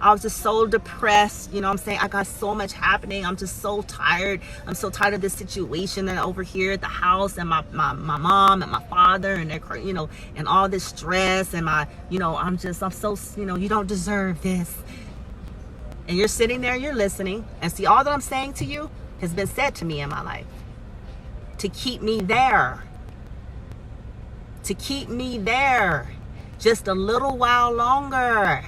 I was just so depressed, you know what I'm saying? I got so much happening. I'm just so tired. I'm so tired of this situation and over here at the house and my mom and my father and their, you know, and all this stress and my, you know, I'm so, you know, you don't deserve this. And you're sitting there, you're listening, and see, all that I'm saying to you has been said to me in my life. To keep me there. To keep me there. Just a little while longer.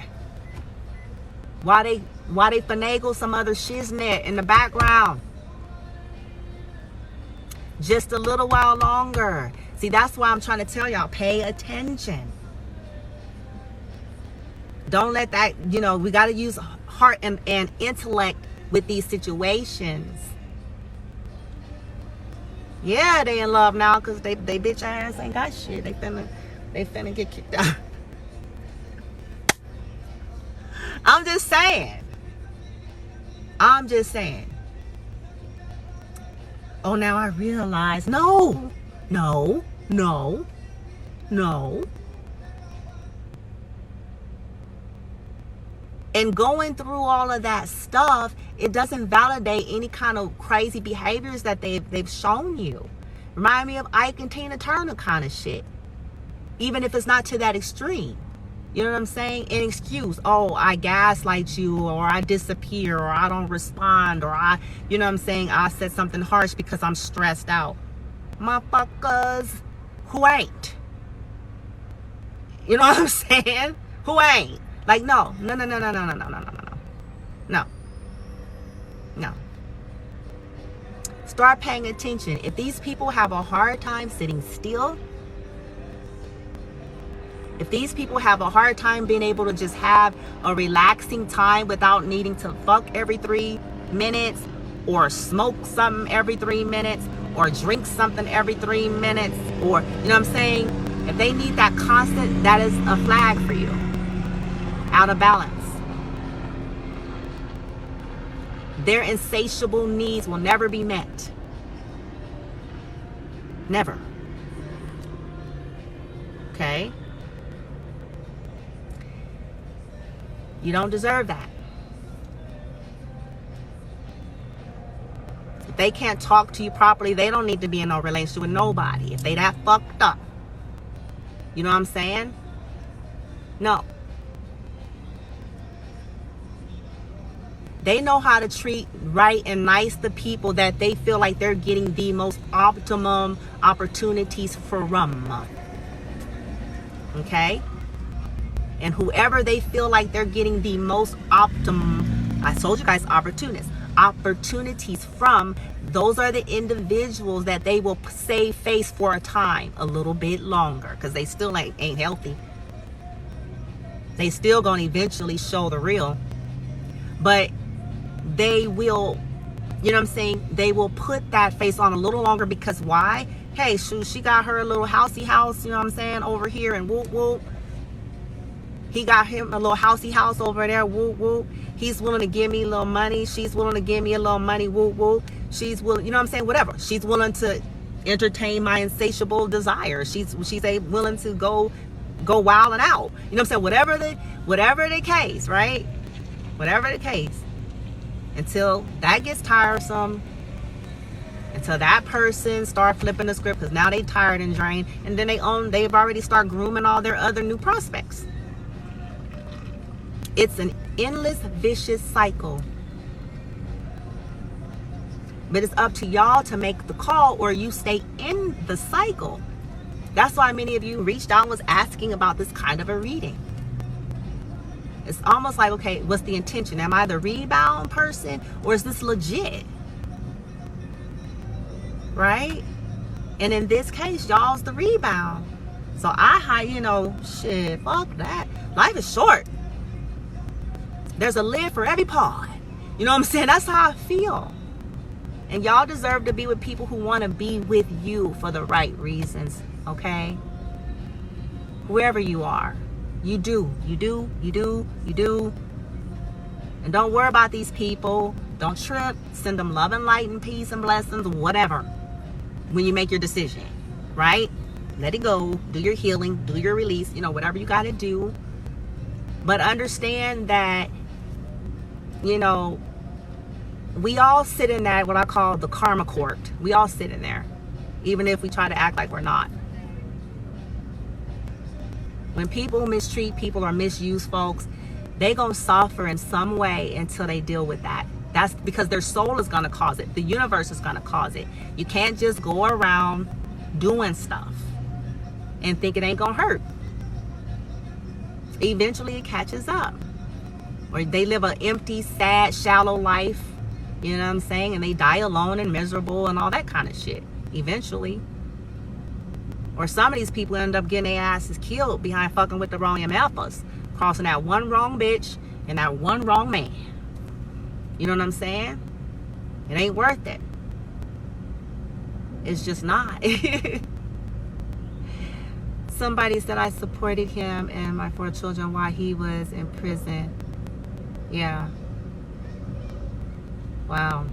While they finagle some other shiznit in the background. Just a little while longer. See, that's why I'm trying to tell y'all, pay attention. Don't let that, you know, we got to use heart and intellect with these situations. Yeah, they in love now because they bitch ass ain't got shit. They finna get kicked out. I'm just saying. Oh, now I realize. No. And going through all of that stuff, it doesn't validate any kind of crazy behaviors that they've shown you. Remind me of Ike and Tina Turner kind of shit. Even if it's not to that extreme. You know what I'm saying? An excuse. Oh, I gaslight you, or I disappear, or I don't respond, or you know what I'm saying? I said something harsh because I'm stressed out. Motherfuckers who ain't. You know what I'm saying? Who ain't? Like, no. Start paying attention. If these people have a hard time sitting still, if these people have a hard time being able to just have a relaxing time without needing to fuck every 3 minutes, or smoke something every 3 minutes, or drink something every 3 minutes, or, you know what I'm saying? If they need that constant, that is a flag for you. Out of balance. Their insatiable needs will never be met. Never. Okay? You don't deserve that. If they can't talk to you properly, they don't need to be in no relationship with nobody. If they that fucked up. You know what I'm saying? No. They know how to treat right and nice the people that they feel like they're getting the most optimum opportunities from. Okay? And whoever they feel like they're getting the most optimum, I told you guys, opportunities from, those are the individuals that they will save face for a time, a little bit longer, because they still ain't healthy. They still gonna eventually show the real. But they will, you know what I'm saying, they will put that face on a little longer, because why? Hey, shoot, she got her a little housey house, you know what I'm saying, over here, and whoop whoop. He got him a little housey house over there, whoop whoop. He's willing to give me a little money. She's willing to give me a little money, whoop whoop. She's willing, you know what I'm saying, whatever. She's willing to entertain my insatiable desire. She's willing to go wild and out. You know what I'm saying? Whatever the case, right? Whatever the case. Until that gets tiresome, until that person start flipping the script, because now they tired and drained, and then they've already start grooming all their other new prospects. It's an endless vicious cycle. But it's up to y'all to make the call, or you stay in the cycle. That's why many of you reached out and was asking about this kind of a reading. It's almost like, okay, what's the intention? Am I the rebound person, or is this legit? Right? And in this case, y'all's the rebound. So shit, fuck that. Life is short. There's a lid for every pod. You know what I'm saying? That's how I feel. And y'all deserve to be with people who want to be with you for the right reasons, okay? Whoever you are. You do. And don't worry about these people. Don't trip. Send them love and light and peace and blessings, whatever. When you make your decision, right? Let it go. Do your healing. Do your release. Whatever you got to do. But understand that, we all sit in that, what I call the karma court. We all sit in there, even if we try to act like we're not. When people mistreat people or misuse folks, they gonna suffer in some way until they deal with that. That's because their soul is gonna cause it. The universe is gonna cause it. You can't just go around doing stuff and think it ain't gonna hurt. Eventually it catches up. Or they live an empty, sad, shallow life. You know what I'm saying? And they die alone and miserable and all that kind of shit. Eventually. Or some of these people end up getting their asses killed behind fucking with the wrong MFers. Crossing that one wrong bitch and that one wrong man. You know what I'm saying? It ain't worth it. It's just not. Somebody said I supported him and my 4 children while he was in prison. Yeah. Wow.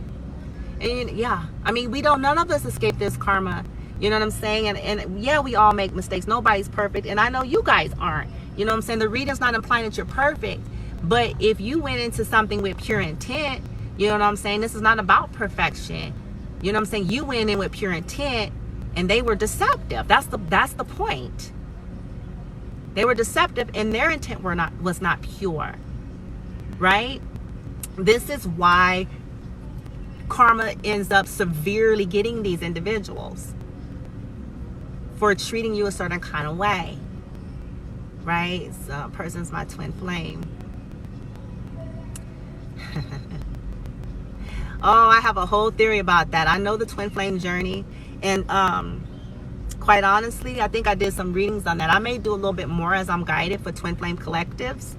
And yeah, none of us escape this karma. You know what I'm saying? And yeah, we all make mistakes. Nobody's perfect. And I know you guys aren't. You know what I'm saying? The reading's not implying that you're perfect. But if you went into something with pure intent, you know what I'm saying? This is not about perfection. You know what I'm saying? You went in with pure intent and they were deceptive. That's the point. They were deceptive and their intent was not pure. Right? This is why karma ends up severely getting these individuals for treating you a certain kind of way. Right? So person's my twin flame. Oh, I have a whole theory about that. I know the twin flame journey, and quite honestly, I think I did some readings on that. I may do a little bit more as I'm guided for twin flame collectives.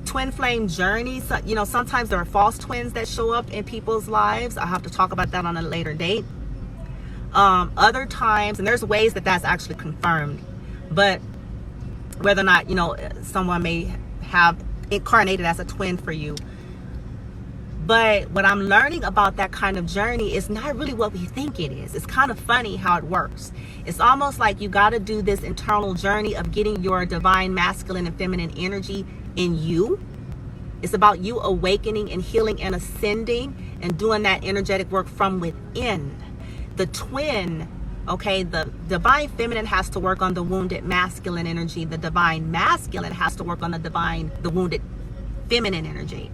Twin flame journeys, sometimes there are false twins that show up in people's lives. I'll have to talk about that on a later date. Other times, and there's ways that that's actually confirmed, but whether or not, someone may have incarnated as a twin for you. But what I'm learning about that kind of journey is not really what we think it is. It's kind of funny how it works. It's almost like you got to do this internal journey of getting your divine masculine and feminine energy in you. It's about you awakening and healing and ascending and doing that energetic work from within. The twin, okay, the divine feminine has to work on the wounded masculine energy. The divine masculine has to work on the wounded feminine energy.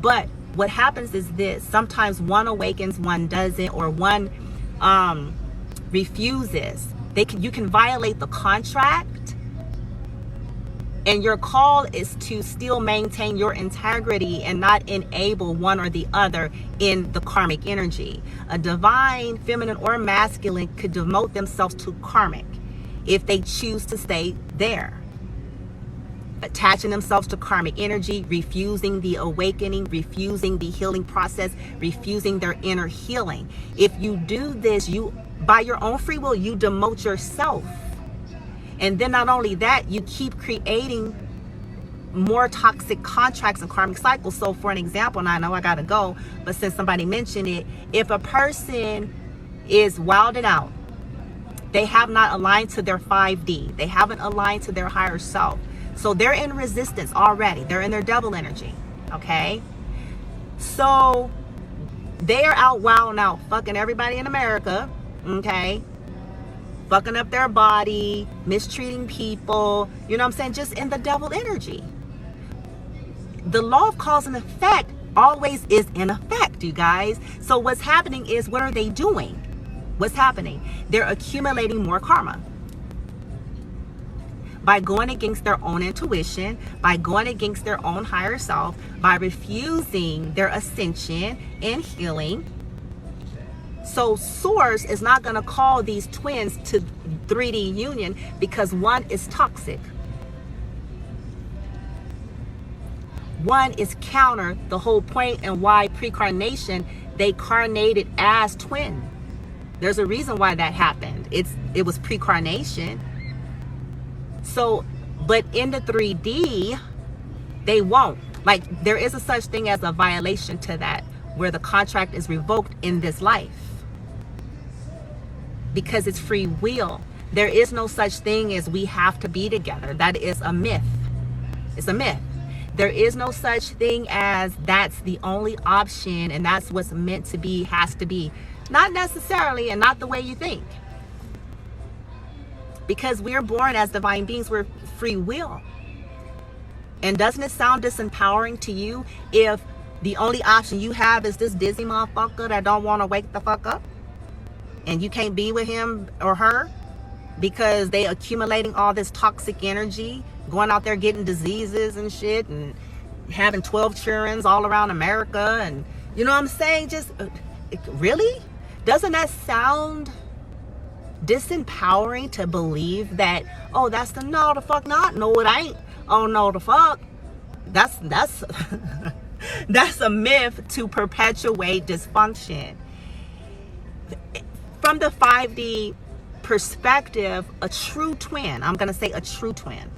But what happens is this: sometimes one awakens, one doesn't, or one refuses. You can violate the contract, and your call is to still maintain your integrity and not enable one or the other in the karmic energy. A divine feminine or masculine could devote themselves to karmic if they choose to stay there, attaching themselves to karmic energy, refusing the awakening, refusing the healing process, refusing their inner healing. If you do this, you, by your own free will, you demote yourself. And then not only that, you keep creating more toxic contracts and karmic cycles. So for an example, and I know I gotta go, but since somebody mentioned it, if a person is wilded out, they have not aligned to their 5D, they haven't aligned to their higher self. So they're in resistance already. They're in their devil energy, okay? So they are out wilding out, fucking everybody in America, okay? Fucking up their body, mistreating people, you know what I'm saying? Just in the devil energy. The law of cause and effect always is in effect, you guys. So what's happening is, what are they doing? What's happening? They're accumulating more karma. By going against their own intuition, by going against their own higher self, by refusing their ascension and healing. So source is not going to call these twins to 3D union because one is toxic. One is counter the whole point and why pre-carnation, they carnated as twin. There's a reason why that happened. It was pre-carnation. So, but in the 3D, they won't. Like, there is a such thing as a violation to that, where the contract is revoked in this life. Because it's free will. There is no such thing as we have to be together. That is a myth. It's a myth. There is no such thing as that's the only option and that's what's meant to be, has to be. Not necessarily, and not the way you think. Because we're born as divine beings, we're free will. And doesn't it sound disempowering to you if the only option you have is this dizzy motherfucker that don't want to wake the fuck up? And you can't be with him or her because they accumulating all this toxic energy, going out there getting diseases and shit, and having 12 children all around America. And you know what I'm saying? Just really? Doesn't that sound disempowering to believe that, oh, that's the, no, the fuck not, no it ain't, oh no the fuck, that's that's a myth to perpetuate dysfunction. From the 5D perspective, a true twin, I'm going to say a true twin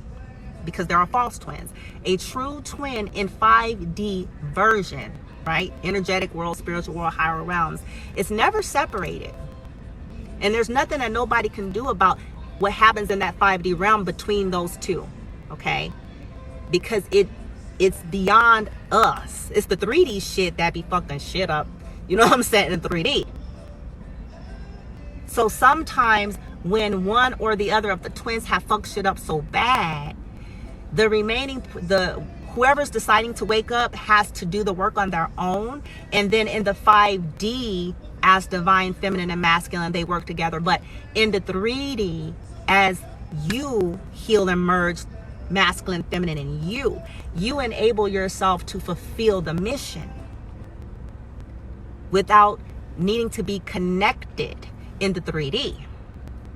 because there are false twins, a true twin in 5D version, right? Energetic world, spiritual world, higher realms, it's never separated. And there's nothing that nobody can do about what happens in that 5D realm between those two, okay? Because it's beyond us. It's the 3D shit that be fucking shit up, you know what I'm saying, in 3D. So sometimes when one or the other of the twins have fucked shit up so bad, whoever's deciding to wake up has to do the work on their own. And then in the 5D, as divine feminine and masculine, they work together. But in the 3D, as you heal and merge masculine, feminine in you enable yourself to fulfill the mission without needing to be connected in the 3D,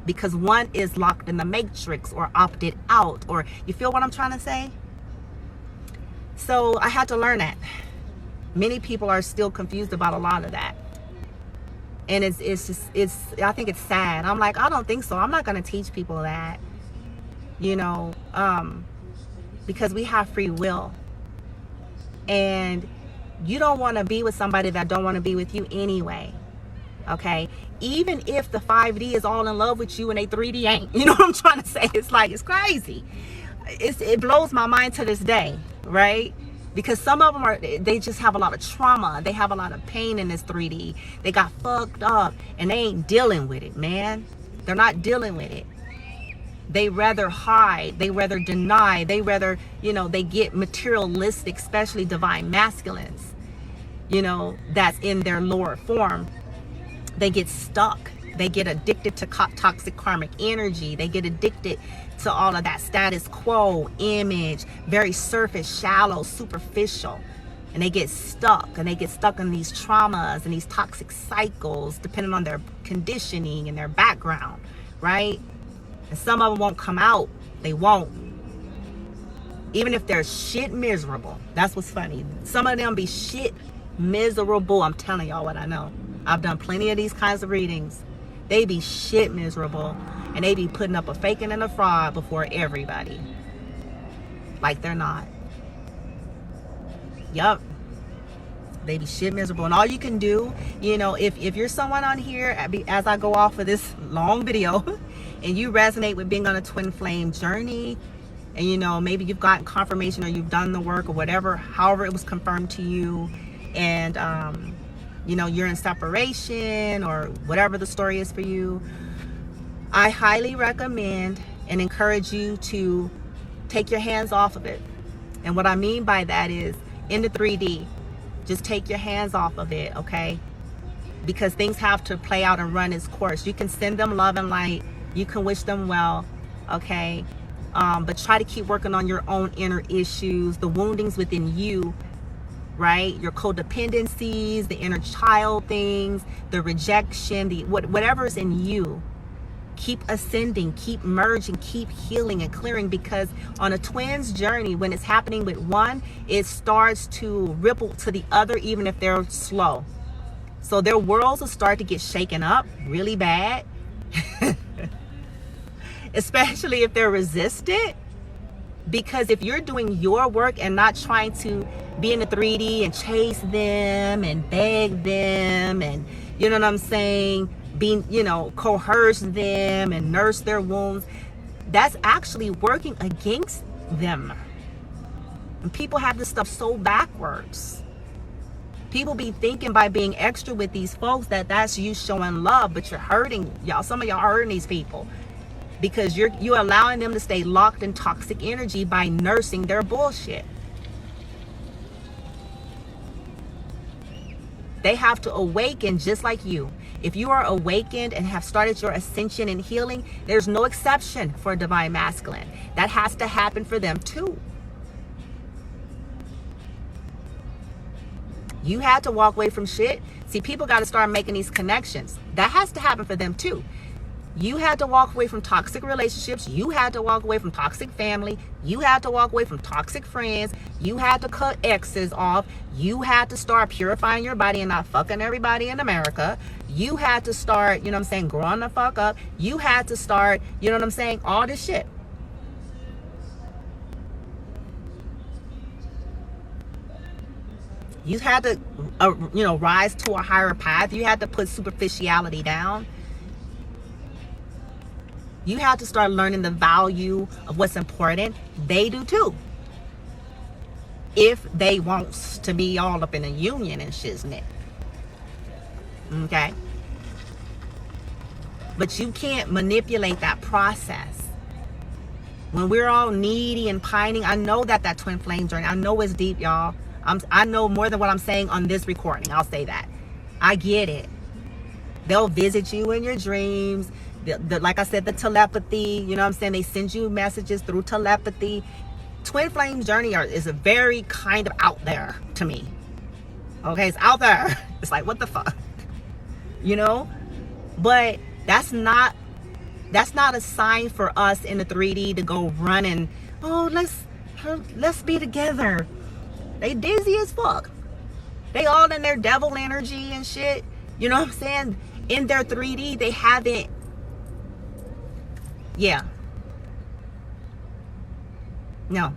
because one is locked in the matrix or opted out, or you feel what I'm trying to say? So I had to learn that. Many people are still confused about a lot of that. And it's I think it's sad. I'm like, I don't think so. I'm not going to teach people that, you know, because we have free will. And you don't want to be with somebody that don't want to be with you anyway. Okay? Even if the 5D is all in love with you and they 3D ain't. You know what I'm trying to say? It's like, it's crazy. It blows my mind to this day, right? Because some of them they just have a lot of trauma. They have a lot of pain in this 3D. They got fucked up and they ain't dealing with it, man. They're not dealing with it. They rather hide. They rather deny. They rather, you know, they get materialistic, especially divine masculines, you know, that's in their lower form. They get stuck. They get addicted to toxic karmic energy. They get addicted to all of that status quo image, very surface, shallow, superficial. And they get stuck. And they get stuck in these traumas and these toxic cycles, depending on their conditioning and their background, right? And some of them won't come out. They won't. Even if they're shit miserable. That's what's funny. Some of them be shit miserable. I'm telling y'all what I know. I've done plenty of these kinds of readings. They be shit miserable. And they be putting up a faking and a fraud before everybody. Like they're not. Yup. They be shit miserable. And all you can do, you know, if you're someone on here, as I go off of this long video, and you resonate with being on a twin flame journey, and you know, maybe you've gotten confirmation or you've done the work or whatever, however it was confirmed to you, and you know, you're in separation or whatever the story is for you, I highly recommend and encourage you to take your hands off of it. And what I mean by that is, in the 3D, just take your hands off of it, okay? Because things have to play out and run its course. You can send them love and light. You can wish them well, okay? But try to keep working on your own inner issues, the woundings within you, right? Your codependencies, the inner child things, the rejection, the whatever's in you. Keep ascending, keep merging, keep healing and clearing, because on a twin's journey, when it's happening with one, it starts to ripple to the other, even if they're slow. So their worlds will start to get shaken up really bad, especially if they're resistant. Because if you're doing your work and not trying to be in the 3D and chase them and beg them and, you know what I'm saying, being, you know, coerce them and nurse their wounds, that's actually working against them. And people have this stuff so backwards. People be thinking by being extra with these folks that that's you showing love, but you're hurting y'all. Some of y'all are hurting these people because you're allowing them to stay locked in toxic energy by nursing their bullshit. They have to awaken just like you. If you are awakened and have started your ascension and healing, there's no exception for divine masculine. That has to happen for them too. You had to walk away from shit. See, people got to start making these connections. That has to happen for them too. You had to walk away from toxic relationships. You had to walk away from toxic family. You had to walk away from toxic friends. You had to cut exes off. You had to start purifying your body and not fucking everybody in America. You had to start, you know what I'm saying, growing the fuck up. You had to start, you know what I'm saying, all this shit. You had to, you know, rise to a higher path. You had to put superficiality down. You have to start learning the value of what's important. They do too. If they want to be all up in a union and shiznit. Okay? But you can't manipulate that process. When we're all needy and pining, I know that twin flame journey, I know it's deep, y'all. I know more than what I'm saying on this recording. I'll say that. I get it. They'll visit you in your dreams. Like I said, the telepathy, you know what I'm saying? They send you messages through telepathy. Twin flame journey is a very kind of out there to me. Okay, it's out there. It's like, what the fuck? You know? But that's not a sign for us in the 3D to go run and, oh, let's be together. They dizzy as fuck. They all in their devil energy and shit. You know what I'm saying? In their 3D, they haven't. Yeah. No.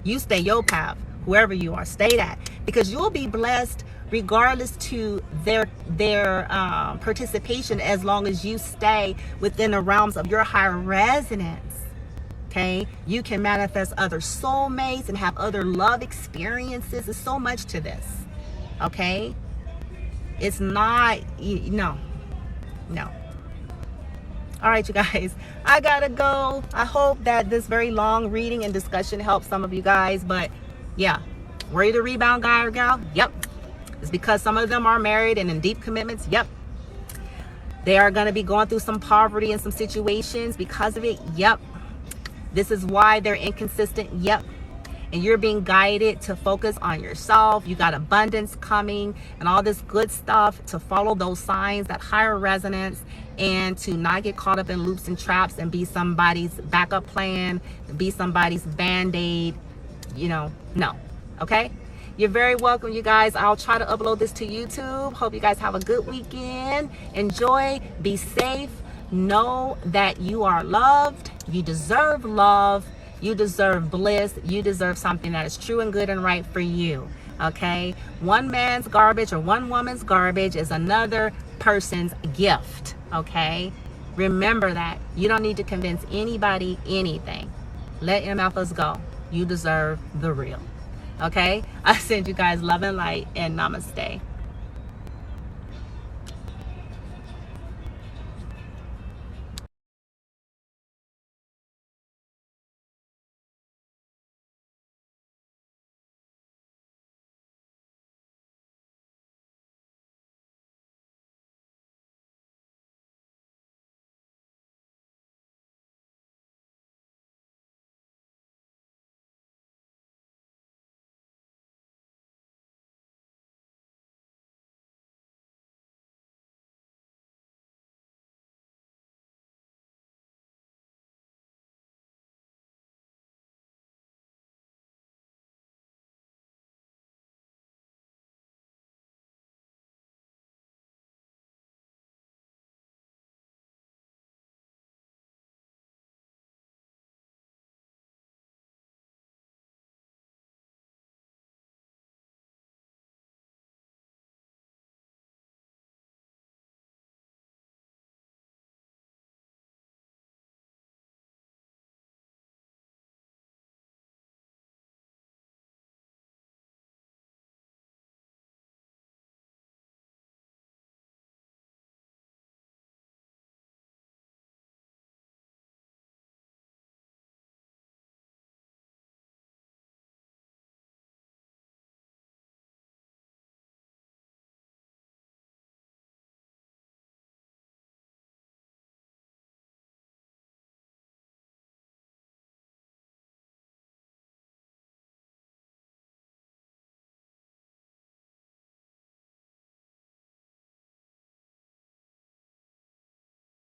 You stay your path. Whoever you are, stay that. Because you'll be blessed regardless to their participation, as long as you stay within the realms of your higher resonance. Okay, you can manifest other soulmates and have other love experiences. There's so much to this. Okay, it's not, no. All right, you guys, I gotta go. I hope that this very long reading and discussion helps some of you guys. But yeah, were you the rebound guy or gal? Yep. It's because some of them are married and in deep commitments. Yep. They are going to be going through some poverty and some situations because of it. Yep. This is why they're inconsistent. Yep. And you're being guided to focus on yourself. You got abundance coming and all this good stuff, to follow those signs, that higher resonance, and to not get caught up in loops and traps and be somebody's backup plan, be somebody's band-aid. You know, no. Okay? You're very welcome, you guys. I'll try to upload this to YouTube. Hope you guys have a good weekend. Enjoy. Be safe. Know that you are loved. You deserve love. You deserve bliss. You deserve something that is true and good and right for you. Okay? One man's garbage or one woman's garbage is another person's gift. Okay? Remember that. You don't need to convince anybody anything. Let MFers go. You deserve the real. Okay? I send you guys love and light, and namaste.